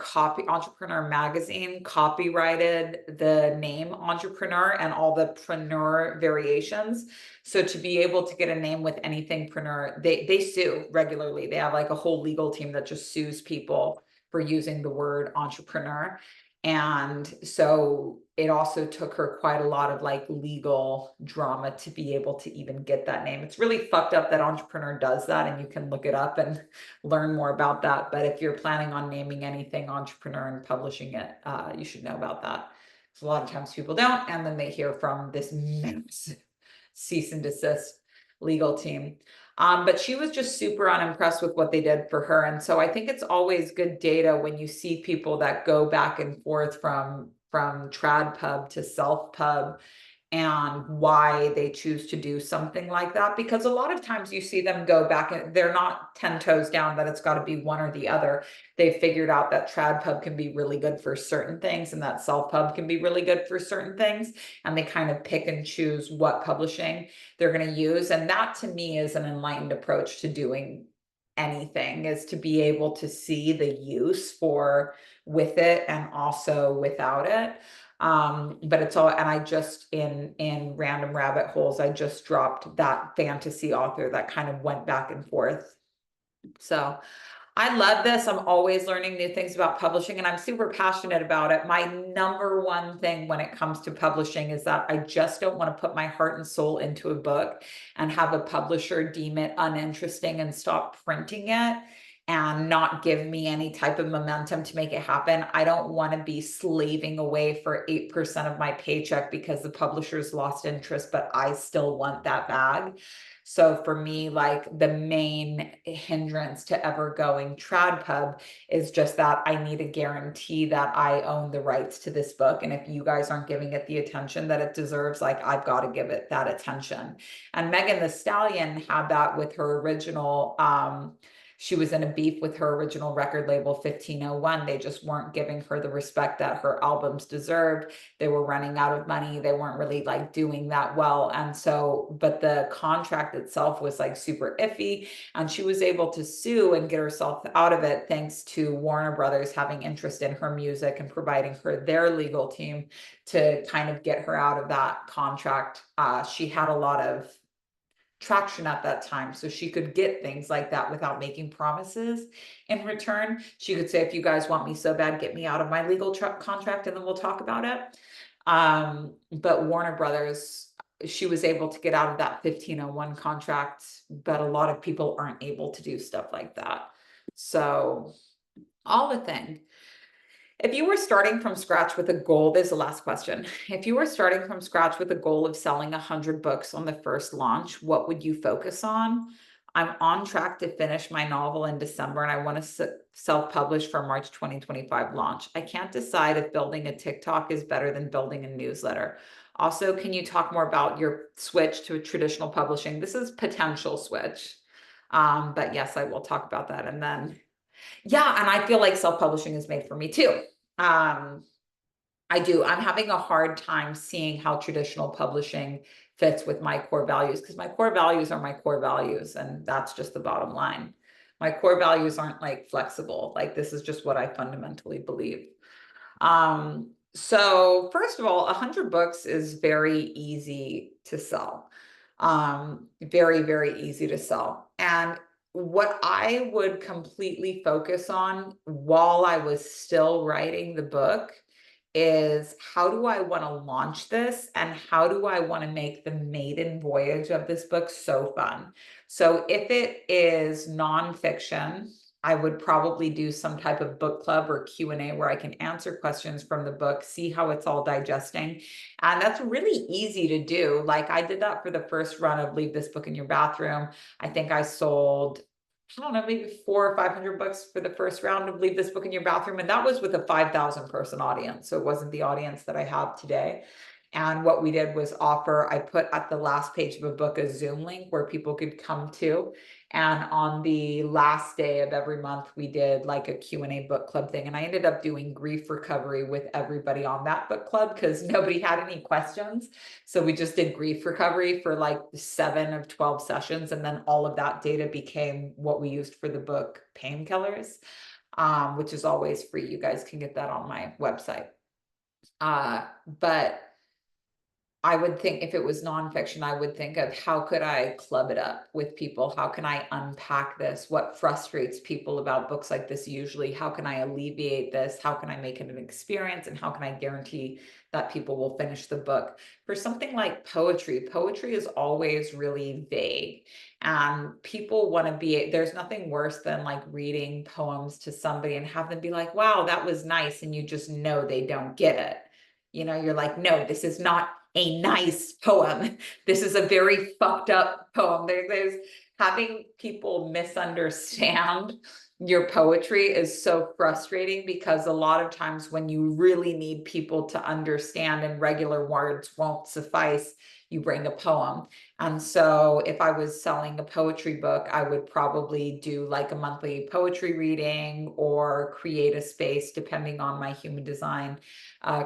Magazine copyrighted the name Entrepreneur and all the preneur variations. So to be able to get a name with anything preneur, they sue regularly. They have like a whole legal team that just sues people for using the word entrepreneur. And so it also took her quite a lot of like legal drama to be able to even get that name. It's really fucked up that Entrepreneur does that, and you can look it up and learn more about that. But if you're planning on naming anything Entrepreneur and publishing it, you should know about that. So a lot of times people don't, and then they hear from this massive cease and desist legal team. But she was just super unimpressed with what they did for her. And so I think it's always good data when you see people that go back and forth from trad pub to self pub and why they choose to do something like that. Because a lot of times you see them go back and they're not 10 toes down that it's got to be one or the other. They've figured out that trad pub can be really good for certain things and that self pub can be really good for certain things. And they kind of pick and choose what publishing they're going to use. And that to me is an enlightened approach to doing anything, is to be able to see the use for with it and also without it. But it's all, and I just in random rabbit holes, I just dropped that fantasy author that kind of went back and forth. So I love this. I'm always learning new things about publishing and I'm super passionate about it. My number one thing when it comes to publishing is that I just don't want to put my heart and soul into a book and have a publisher deem it uninteresting and stop printing it and not give me any type of momentum to make it happen. I don't want to be slaving away for 8% of my paycheck because the publisher's lost interest, but I still want that bag. So for me, like the main hindrance to ever going trad pub is just that I need a guarantee that I own the rights to this book. And if you guys aren't giving it the attention that it deserves, like I've got to give it that attention. And Megan Thee Stallion had that with her original, she was in a beef with her original record label 1501. They just weren't giving her the respect that her albums deserved. They were running out of money. They weren't really like doing that well. And so, but the contract itself was like super iffy. And she was able to sue and get herself out of it thanks to Warner Brothers having interest in her music and providing her their legal team to kind of get her out of that contract. She had a lot of traction at that time, so she could get things like that without making promises in return. She could say, if you guys want me so bad, get me out of my legal contract and then we'll talk about it. But Warner Brothers, she was able to get out of that 1501 contract, but a lot of people aren't able to do stuff like that. So all the thing. If you were starting from scratch with a goal, this is the last question. If you were starting from scratch with a goal of selling 100 books on the first launch, what would you focus on? I'm on track to finish my novel in December and I want to self-publish for March 2025 launch. I can't decide if building a TikTok is better than building a newsletter. Also, can you talk more about your switch to traditional publishing? This is potential switch. But yes, I will talk about that. And then yeah, and I feel like self-publishing is made for me too. I do. I'm having a hard time seeing how traditional publishing fits with my core values because my core values are my core values, and that's just the bottom line. My core values aren't like flexible. Like this is just what I fundamentally believe. So first of all, 100 books is very easy to sell. Very, very easy to sell. And what I would completely focus on while I was still writing the book is how do I want to launch this and how do I want to make the maiden voyage of this book so fun? So if it is nonfiction, I would probably do some type of book club or Q&A where I can answer questions from the book, see how it's all digesting. And that's really easy to do. Like I did that for the first run of Leave This Book in Your Bathroom. I think I sold, I don't know, maybe 400 or 500 books for the first round of Leave This Book in Your Bathroom. And that was with a 5,000 person audience. So it wasn't the audience that I have today. And what we did was offer, I put at the last page of a book a Zoom link where people could come to. And on the last day of every month, we did like a Q&A book club thing. And I ended up doing grief recovery with everybody on that book club because nobody had any questions. So we just did grief recovery for like 7 of 12 sessions. And then all of that data became what we used for the book Painkillers, which is always free. You guys can get that on my website. But I would think if it was nonfiction, I would think of how could I club it up with people? How can I unpack this? What frustrates people about books like this usually? How can I alleviate this? How can I make it an experience? And how can I guarantee that people will finish the book? For something like poetry, poetry is always really vague. And people want to be, there's nothing worse than like reading poems to somebody and have them be like, wow, that was nice. And you just know they don't get it. You know, you're like, no, this is not a nice poem. This is a very fucked up poem. There's having people misunderstand your poetry is so frustrating because a lot of times when you really need people to understand and regular words won't suffice, you bring a poem. And so if I was selling a poetry book, I would probably do like a monthly poetry reading or create a space, depending on my human design,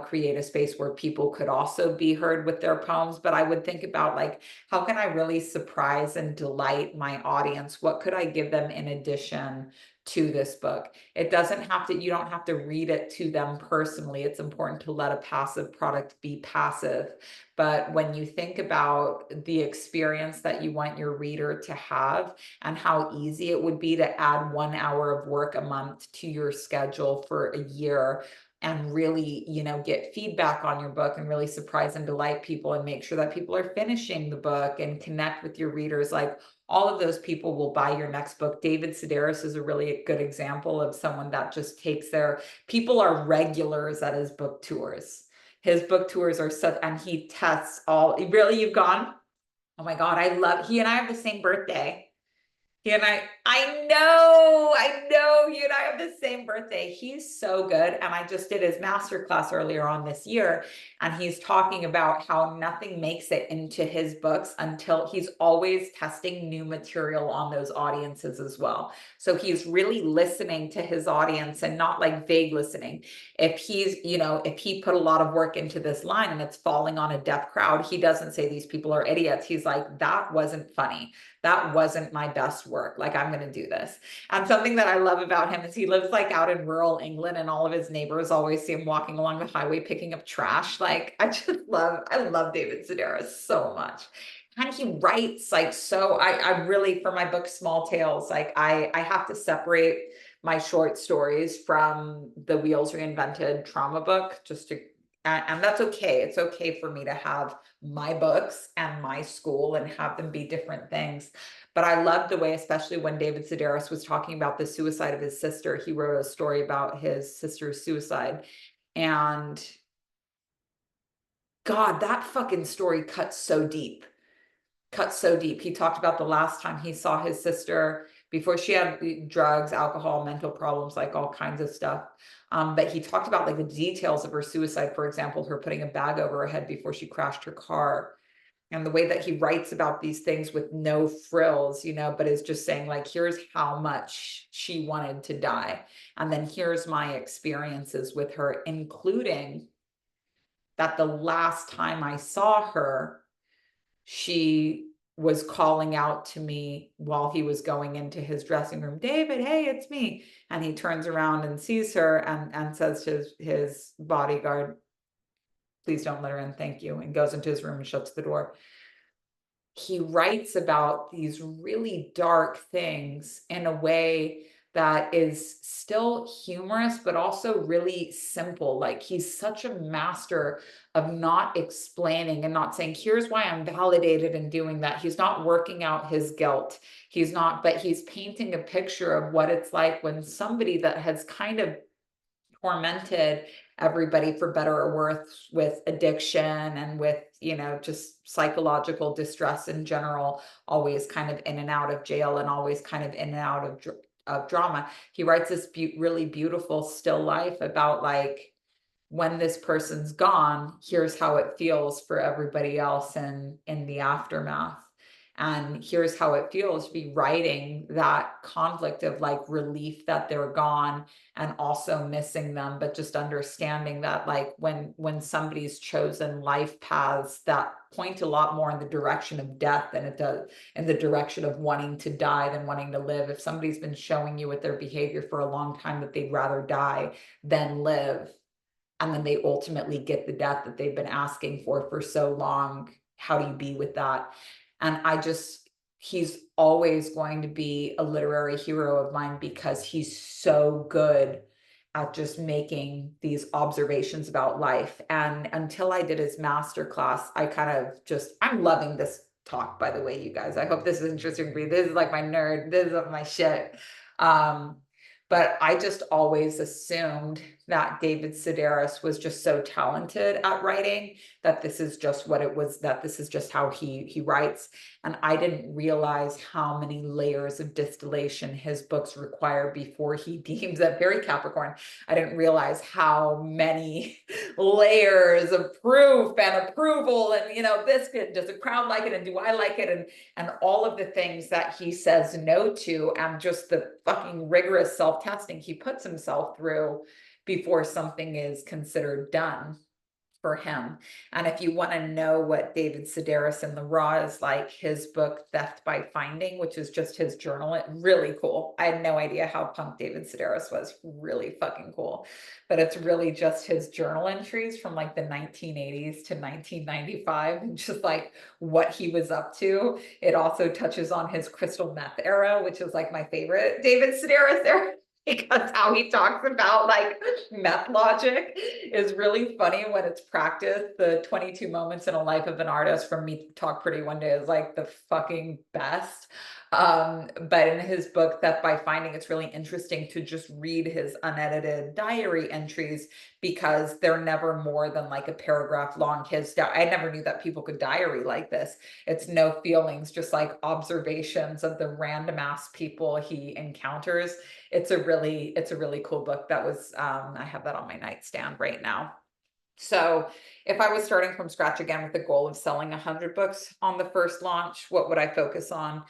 create a space where people could also be heard with their poems. But I would think about like, how can I really surprise and delight my audience? What could I give them in addition to this book? It doesn't have to, you don't have to read it to them personally. It's important to let a passive product be passive. But when you think about the experience that you want your reader to have and how easy it would be to add 1 hour of work a month to your schedule for a year, and really, get feedback on your book and really surprise and delight people and make sure that people are finishing the book and connect with your readers. Like, all of those people will buy your next book. David Sedaris is a really good example of someone that just takes people are regulars at his book tours. His book tours are such, and he tests really, you've gone? Oh my God, he and I have the same birthday. He and I know you and I have the same birthday. He's so good. And I just did his master class earlier on this year. And he's talking about how nothing makes it into his books until he's always testing new material on those audiences as well. So he's really listening to his audience and not like vague listening. If he put a lot of work into this line and it's falling on a deaf crowd, he doesn't say these people are idiots. He's like, that wasn't funny. That wasn't my best work. Like, I'm going to do this. And something that I love about him is he lives like out in rural England, and all of his neighbors always see him walking along the highway picking up trash. Like, I love David Sedaris so much. And he writes like, so I really, for my book, Small Tales, like I have to separate my short stories from the Wheels Reinvented trauma book, and that's okay. It's okay for me to have my books and my school and have them be different things. But I love the way, especially when David Sedaris was talking about the suicide of his sister, he wrote a story about his sister's suicide. And God, that fucking story cuts so deep. He talked about the last time he saw his sister before she had drugs, alcohol, mental problems, like all kinds of stuff. But he talked about like the details of her suicide, for example, her putting a bag over her head before she crashed her car. And the way that he writes about these things with no frills, but is just saying like, here's how much she wanted to die. And then here's my experiences with her, including that the last time I saw her, she was calling out to me while he was going into his dressing room, David, hey, it's me. And he turns around and sees her and says to his bodyguard, please don't let her in, thank you, and goes into his room and shuts the door. He writes about these really dark things in a way that is still humorous, but also really simple. Like, he's such a master of not explaining and not saying, here's why I'm validated in doing that. He's not working out his guilt. But he's painting a picture of what it's like when somebody that has kind of tormented everybody, for better or worse, with addiction and with, just psychological distress in general, always kind of in and out of jail and always kind of in and out of drama. He writes this really beautiful still life about like, when this person's gone, here's how it feels for everybody else in the aftermath. And here's how it feels to be writing that conflict of like relief that they're gone and also missing them, but just understanding that like when somebody's chosen life paths that point a lot more in the direction of death than it does in the direction of wanting to die than wanting to live. If somebody's been showing you with their behavior for a long time that they'd rather die than live, and then they ultimately get the death that they've been asking for so long, how do you be with that? And he's always going to be a literary hero of mine because he's so good at just making these observations about life. And until I did his masterclass, I'm loving this talk, by the way, you guys. I hope this is interesting for you. This is like my nerd, this is my shit. But I just always assumed that David Sedaris was just so talented at writing that this is just what it was, that this is just how he writes. And I didn't realize how many layers of distillation his books require before he deems that, very Capricorn. I didn't realize how many layers of proof and approval and, does the crowd like it? And do I like it? And all of the things that he says no to, and just the fucking rigorous self-testing he puts himself through before something is considered done for him. And if you want to know what David Sedaris in the Raw is like, his book Theft by Finding, which is just his journal, really cool. I had no idea how punk David Sedaris was. Really fucking cool. But it's really just his journal entries from like the 1980s to 1995 and just like what he was up to. It also touches on his crystal meth era, which is like my favorite David Sedaris era. because how he talks about like meth logic is really funny when it's practiced. The 22 moments in a life of an artist from Me Talk Pretty One Day is like the fucking best. But in his book, Theft by Finding, it's really interesting to just read his unedited diary entries because they're never more than like a paragraph long. I never knew that people could diary like this. It's no feelings, just like observations of the random ass people he encounters. It's a really cool book. That was I have that on my nightstand right now. So if I was starting from scratch again with the goal of selling 100 books on the first launch, what would I focus on?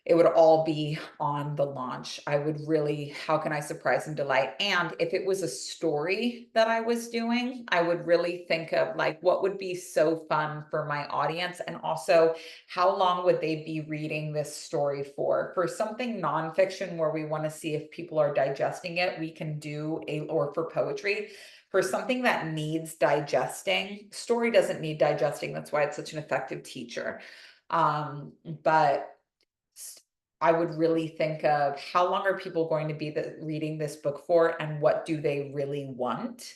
It would all be on the launch. I would really, how can I surprise and delight? And if it was a story that I was doing, I would really think of like what would be so fun for my audience, and also how long would they be reading this story for? For something nonfiction where we want to see if people are digesting it, we can do or for poetry. For something that needs digesting, story doesn't need digesting. That's why it's such an effective teacher. But I would really think of how long are people going to be reading this book for, and what do they really want?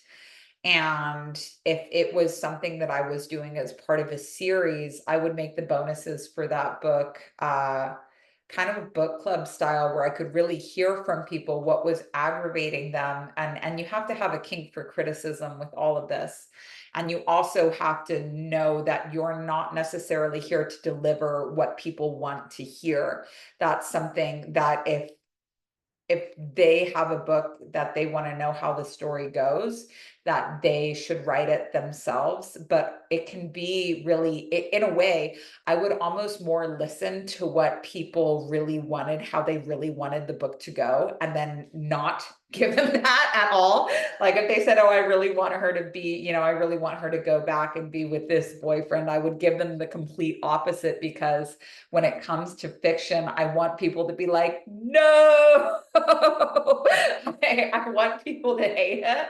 And if it was something that I was doing as part of a series, I would make the bonuses for that book kind of a book club style where I could really hear from people what was aggravating them. And you have to have a kink for criticism with all of this. And you also have to know that you're not necessarily here to deliver what people want to hear. That's something that if they have a book that they want to know how the story goes, that they should write it themselves. But it can be really, in a way, I would almost more listen to what people really wanted, how they really wanted the book to go, and then not give them that at all. Like if they said, oh, I really want her to be, I really want her to go back and be with this boyfriend, I would give them the complete opposite, because when it comes to fiction, I want people to be like, no, I want people to hate it,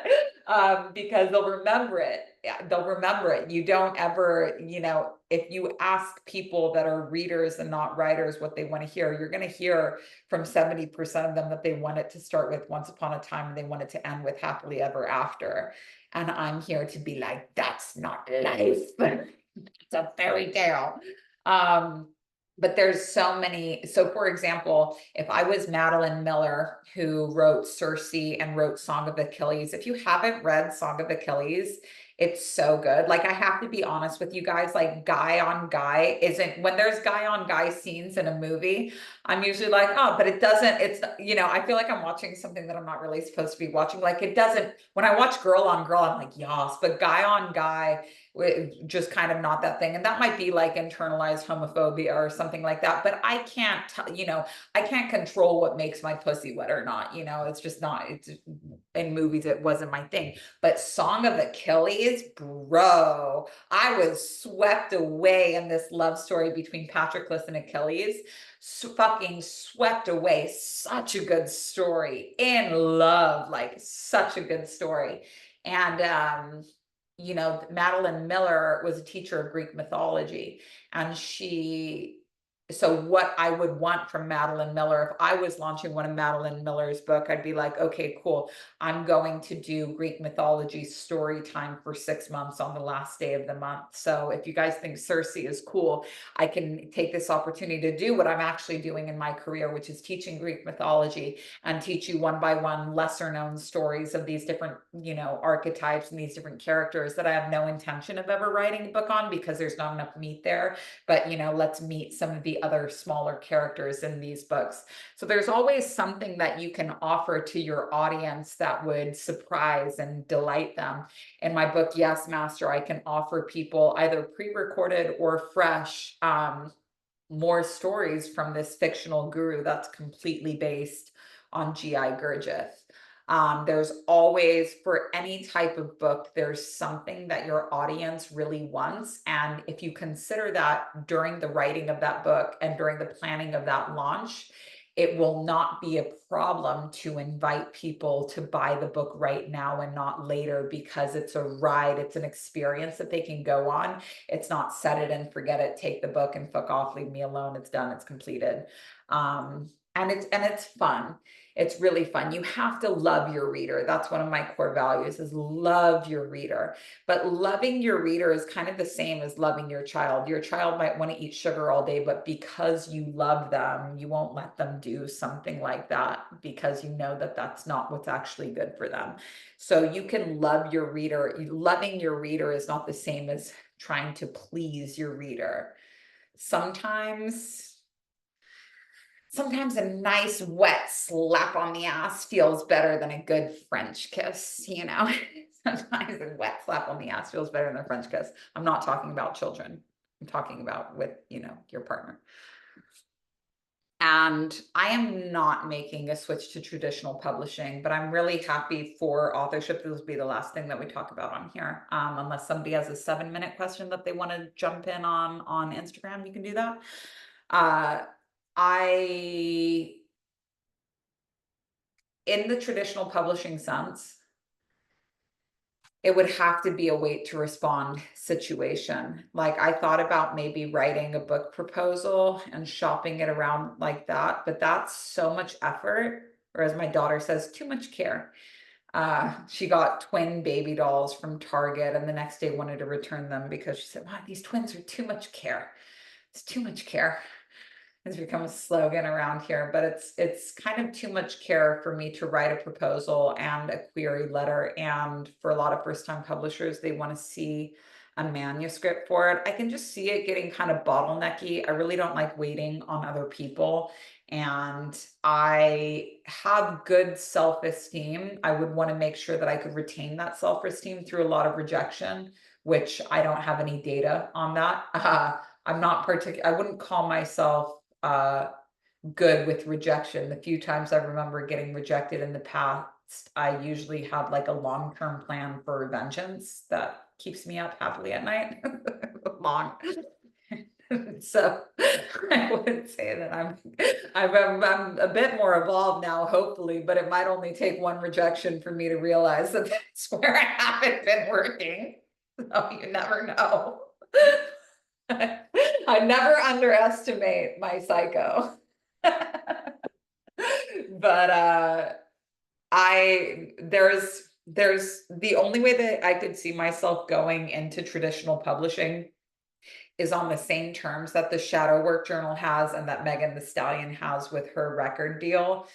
because they'll remember it. Yeah, they'll remember it. You don't ever, if you ask people that are readers and not writers what they want to hear, you're going to hear from 70% of them that they want it to start with once upon a time and they want it to end with happily ever after. And I'm here to be like, that's not life. It's a fairy tale. But there's so many. So for example, if I was Madeline Miller, who wrote Circe and wrote Song of Achilles, if you haven't read Song of Achilles, it's so good. Like I have to be honest with you guys, like guy on guy isn't, when there's guy on guy scenes in a movie, I'm usually like, oh, but it doesn't, I feel like I'm watching something that I'm not really supposed to be watching. Like it doesn't, when I watch girl on girl, I'm like, yes, but guy on guy, just kind of not that thing. And that might be like internalized homophobia or something like that. But I can't tell, I can't control what makes my pussy wet or not. It's just not, it's in movies, it wasn't my thing. But Song of Achilles, bro, I was swept away in this love story between Patroclus and Achilles. Fucking swept away. Such a good story. In love, like such a good story. And Madeline Miller was a teacher of Greek mythology, and so what I would want from Madeline Miller, if I was launching one of Madeline Miller's book, I'd be like, okay, cool. I'm going to do Greek mythology story time for 6 months on the last day of the month. So if you guys think Circe is cool, I can take this opportunity to do what I'm actually doing in my career, which is teaching Greek mythology and teach you one by one lesser known stories of these different, archetypes and these different characters that I have no intention of ever writing a book on because there's not enough meat there. But, let's meet some of the other smaller characters in these books. So there's always something that you can offer to your audience that would surprise and delight them. In my book, Yes, Master, I can offer people either pre-recorded or fresh, more stories from this fictional guru that's completely based on G.I. Gurdjieff. There's always, for any type of book, there's something that your audience really wants. And if you consider that during the writing of that book and during the planning of that launch, it will not be a problem to invite people to buy the book right now and not later, because it's a ride, it's an experience that they can go on. It's not set it and forget it, take the book and fuck off, leave me alone, it's done, it's completed. And it's fun. It's really fun. You have to love your reader. That's one of my core values, is love your reader. But loving your reader is kind of the same as loving your child. Your child might want to eat sugar all day, but because you love them, you won't let them do something like that because you know that that's not what's actually good for them. So you can love your reader. Loving your reader is not the same as trying to please your reader. Sometimes a nice wet slap on the ass feels better than a good French kiss, you know? Sometimes a wet slap on the ass feels better than a French kiss. I'm not talking about children. I'm talking about with, you know, your partner. And I am not making a switch to traditional publishing, but I'm really happy for authorship. This will be the last thing that we talk about on here. Unless somebody has a 7-minute question that they want to jump in on Instagram, you can do that. In the traditional publishing sense, it would have to be a wait to respond situation. Like, I thought about maybe writing a book proposal and shopping it around like that, but that's so much effort, or as my daughter says, too much care. She got twin baby dolls from Target and the next day wanted to return them because she said, wow, these twins are too much care. It's too much care. It's become a slogan around here, but it's kind of too much care for me to write a proposal and a query letter. And for a lot of first-time publishers, they want to see a manuscript for it. I can just see it getting kind of bottlenecky. I really don't like waiting on other people. And I have good self-esteem. I would want to make sure that I could retain that self-esteem through a lot of rejection, which I don't have any data on that. I'm not I wouldn't call myself good with rejection. The few times I remember getting rejected in the past, I usually have like a long-term plan for vengeance that keeps me up happily at night. Long. So I wouldn't say that I'm a bit more evolved now, hopefully, but it might only take one rejection for me to realize that that's where I haven't been working. So you never know. I never underestimate my psycho. But there's the only way that I could see myself going into traditional publishing is on the same terms that the Shadow Work Journal has and that Megan Thee Stallion has with her record deal.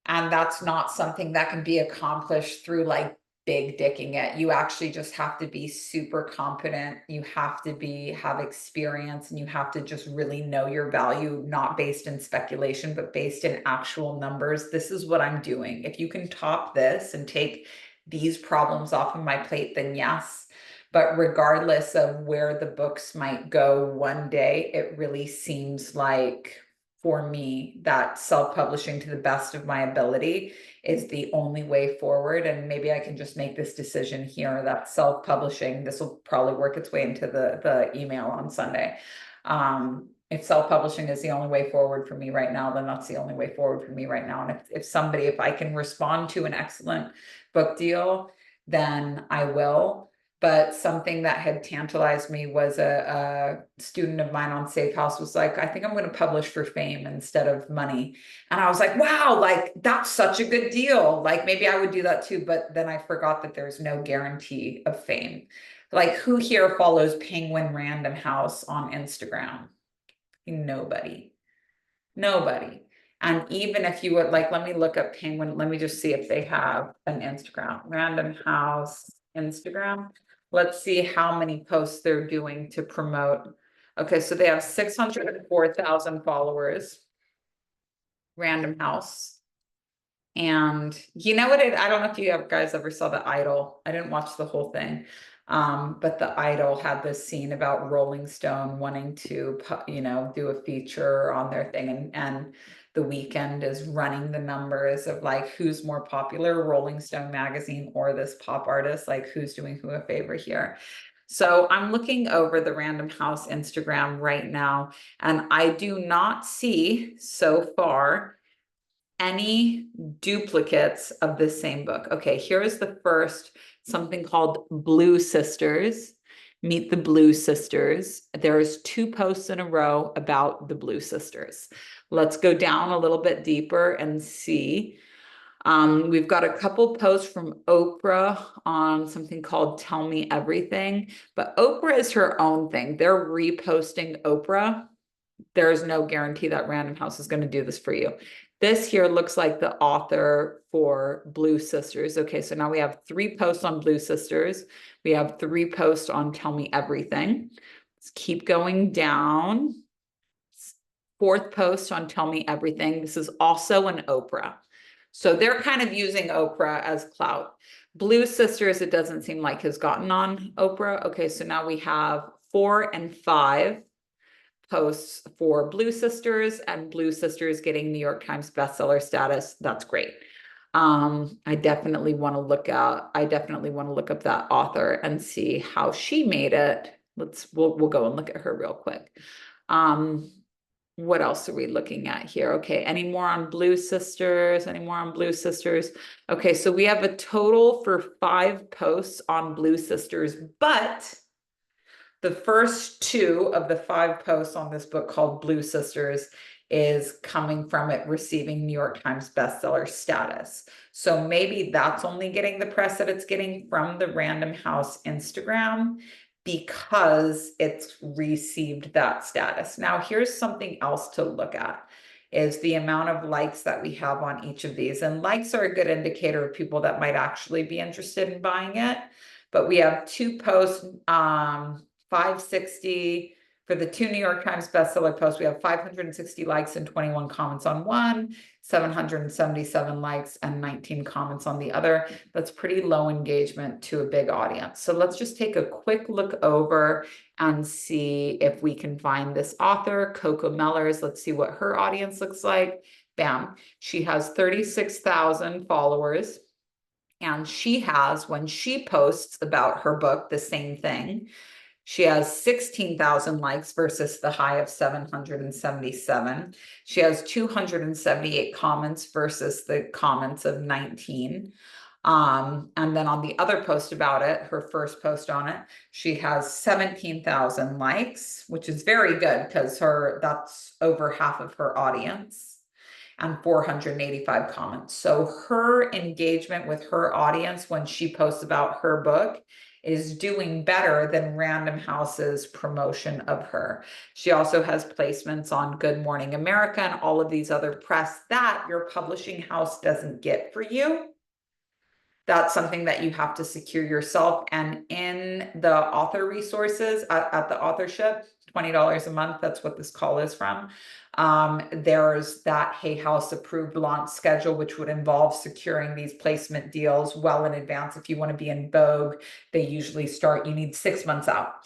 And that's not something that can be accomplished through like big dicking it. You actually just have to be super competent. You have to have experience, and you have to just really know your value, not based in speculation, but based in actual numbers. This is what I'm doing. If you can top this and take these problems off of my plate, then yes. But regardless of where the books might go one day, it really seems like, for me, that self-publishing to the best of my ability is the only way forward. And maybe I can just make this decision here that self-publishing, this will probably work its way into the email on Sunday. If self-publishing is the only way forward for me right now, then that's the only way forward for me right now. And if I can respond to an excellent book deal, then I will. But something that had tantalized me was a student of mine on Safe House was like, I think I'm going to publish for fame instead of money. And I was like, wow, like that's such a good deal. Like maybe I would do that too. But then I forgot that there's no guarantee of fame. Like, who here follows Penguin Random House on Instagram? Nobody. Nobody. And even if you would like, let me look up Penguin. Let me just see if they have an Instagram. Random House Instagram. Let's see how many posts they're doing to promote. Okay, so they have 604,000 followers. Random House. And you know what I don't know if you guys ever saw The Idol. I didn't watch the whole thing. But The Idol had this scene about Rolling Stone wanting to, you know, do a feature on their thing, and The Weeknd is running the numbers of like who's more popular, Rolling Stone magazine or this pop artist, like who's doing who a favor here. So I'm looking over the Random House Instagram right now, and I do not see so far any duplicates of the same book. Okay, here is the first, something called Blue Sisters. Meet the Blue Sisters. There's 2 posts in a row about the Blue Sisters. Let's go down a little bit deeper and see. We've got a couple posts from Oprah on something called Tell Me Everything, but Oprah is her own thing. They're reposting Oprah. There's no guarantee that Random House is going to do this for you. This here looks like the author for Blue Sisters. Okay, so now we have 3 posts on Blue Sisters. We have 3 posts on Tell Me Everything. Let's keep going down. 4th post on Tell Me Everything. This is also an Oprah. So they're kind of using Oprah as clout. Blue Sisters, it doesn't seem like has gotten on Oprah. Okay, so now we have 4 and 5 posts for Blue Sisters, and Blue Sisters getting New York Times bestseller status. That's great. I definitely want to look up that author and see how she made it. We'll go and look at her real quick. What else are we looking at here? Okay, any more on Blue Sisters? Any more on Blue Sisters? Okay, so we have a total for 5 posts on Blue Sisters, but the first 2 of the 5 posts on this book called Blue Sisters is coming from it receiving New York Times bestseller status. So maybe that's only getting the press that it's getting from the Random House Instagram because it's received that status. Now, here's something else to look at is the amount of likes that we have on each of these. And likes are a good indicator of people that might actually be interested in buying it. But we have 2 posts, 560 for the 2 New York Times bestseller posts. We have 560 likes and 21 comments on one, 777 likes and 19 comments on the other. That's pretty low engagement to a big audience. So let's just take a quick look over and see if we can find this author, Coco Mellers. Let's see what her audience looks like. Bam. She has 36,000 followers. And she has, when she posts about her book, the same thing, she has 16,000 likes versus the high of 777. She has 278 comments versus the comments of 19. And then on the other post about it, her first post on it, she has 17,000 likes, which is very good because that's over half of her audience, and 485 comments. So her engagement with her audience when she posts about her book is doing better than Random House's promotion of her. She also has placements on Good Morning America and all of these other press that your publishing house doesn't get for you. That's something that you have to secure yourself. And in the author resources at the authorship, $20 a month, that's what this call is from. There's that Hay House approved launch schedule, which would involve securing these placement deals well in advance. If you want to be in Vogue, they usually you need 6 months out.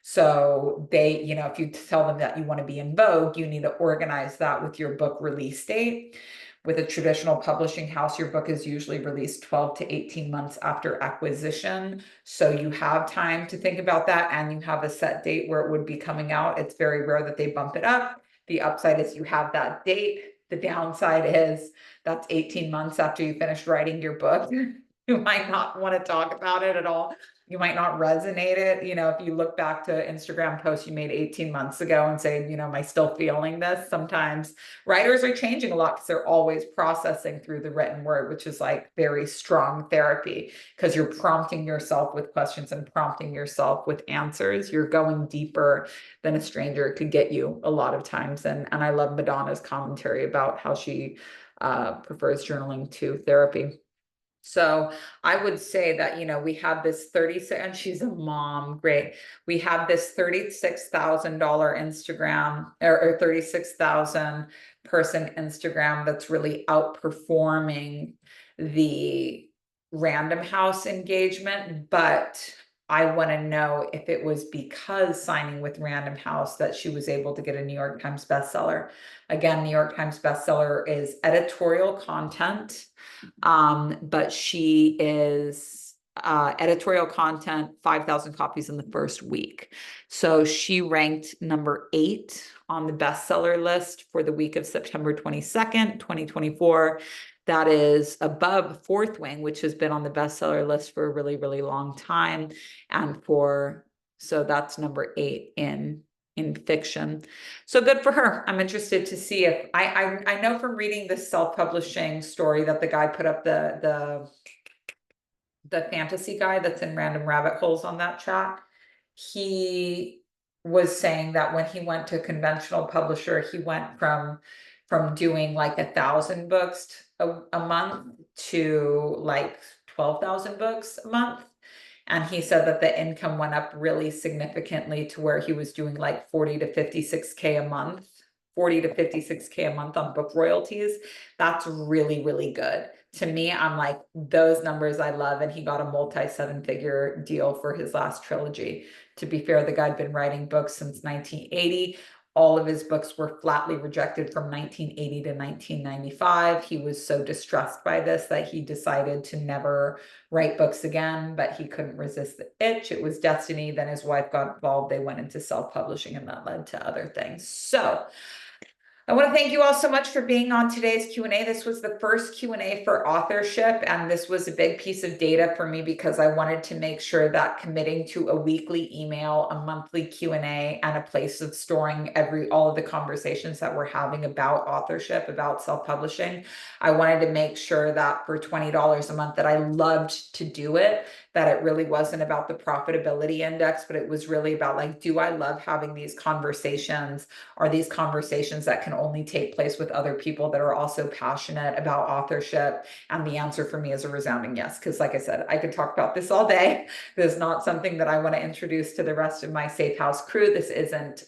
So they, if you tell them that you want to be in Vogue, you need to organize that with your book release date. With a traditional publishing house, your book is usually released 12 to 18 months after acquisition. So you have time to think about that, and you have a set date where it would be coming out. It's very rare that they bump it up. The upside is you have that date. The downside is that's 18 months after you finish writing your book. You might not want to talk about it at all. You might not resonate it. If you look back to Instagram posts you made 18 months ago and say, am I still feeling this? Sometimes writers are changing a lot because they're always processing through the written word, which is like very strong therapy because you're prompting yourself with questions and prompting yourself with answers. You're going deeper than a stranger could get you a lot of times. And I love Madonna's commentary about how she prefers journaling to therapy. So I would say that, we have this 36, and she's a mom, great. We have this $36,000 Instagram or 36,000 person Instagram that's really outperforming the Random House engagement. But I want to know if it was because signing with Random House that she was able to get a New York Times bestseller. Again, New York Times bestseller is editorial content. But she is editorial content, 5,000 copies in the first week. So she ranked number 8 on the bestseller list for the week of September 22nd, 2024. That is above Fourth Wing, which has been on the bestseller list for a really, really long time. And for So that's number 8 in fiction. So good for her. I'm interested to see if I know from reading the self-publishing story that the guy put up the fantasy guy that's in random rabbit holes on that chat. He was saying that when he went to a conventional publisher, he went from doing like 1,000 books a month to like 12,000 books a month. And he said that the income went up really significantly to where he was doing like 40 to 56K a month, 40 to 56K a month on book royalties. That's really, really good. To me, I'm like, those numbers I love. And he got a multi-7-figure deal for his last trilogy. To be fair, the guy'd been writing books since 1980. All of his books were flatly rejected from 1980 to 1995. He was so distressed by this that he decided to never write books again, but he couldn't resist the itch. It was destiny. Then his wife got involved. They went into self-publishing, and that led to other things. So I want to thank you all so much for being on today's Q&A. This was the first Q&A for authorship, and this was a big piece of data for me because I wanted to make sure that committing to a weekly email, a monthly Q&A, and a place of storing all of the conversations that we're having about authorship, about self-publishing, I wanted to make sure that for $20 a month that I loved to do it, that it really wasn't about the profitability index, but it was really about like, do I love having these conversations? Are these conversations that can only take place with other people that are also passionate about authorship? And the answer for me is a resounding yes, because like I said, I could talk about this all day. This is not something that I want to introduce to the rest of my Safe House crew. This isn't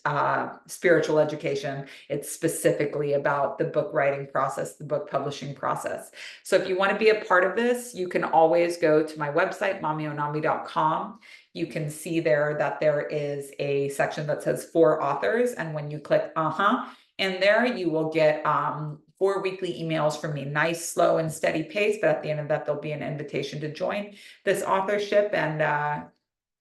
spiritual education. It's specifically about the book writing process, the book publishing process. So if you want to be a part of this, you can always go to my website, mamionami.com. You can see there that there is a section that says for authors. And when you click in there, you will get 4 weekly emails from me. Nice, slow, and steady pace. But at the end of that, there'll be an invitation to join this authorship. And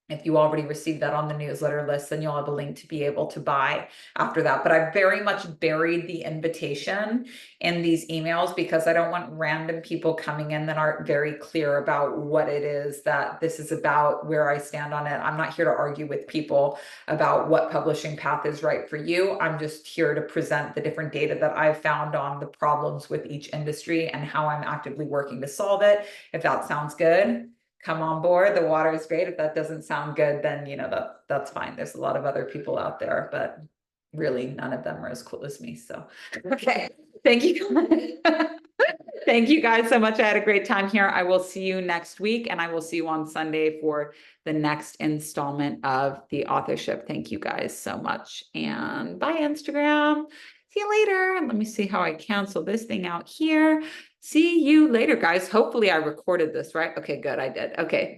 if you already received that on the newsletter list, then you'll have a link to be able to buy after that. But I very much buried the invitation in these emails because I don't want random people coming in that aren't very clear about what it is that this is about, where I stand on it. I'm not here to argue with people about what publishing path is right for you. I'm just here to present the different data that I've found on the problems with each industry and how I'm actively working to solve it. If that sounds good, come on board. The water is great. If that doesn't sound good, then that's fine. There's a lot of other people out there, but really none of them are as cool as me. So okay, thank you. Thank you guys so much. I had a great time here. I will see you next week, and I will see you on Sunday for the next installment of the authorship. Thank you guys so much, and bye, Instagram. See you later. Let me see how I cancel this thing out here. See you later, guys. Hopefully I recorded this, right? Okay, good. I did. Okay.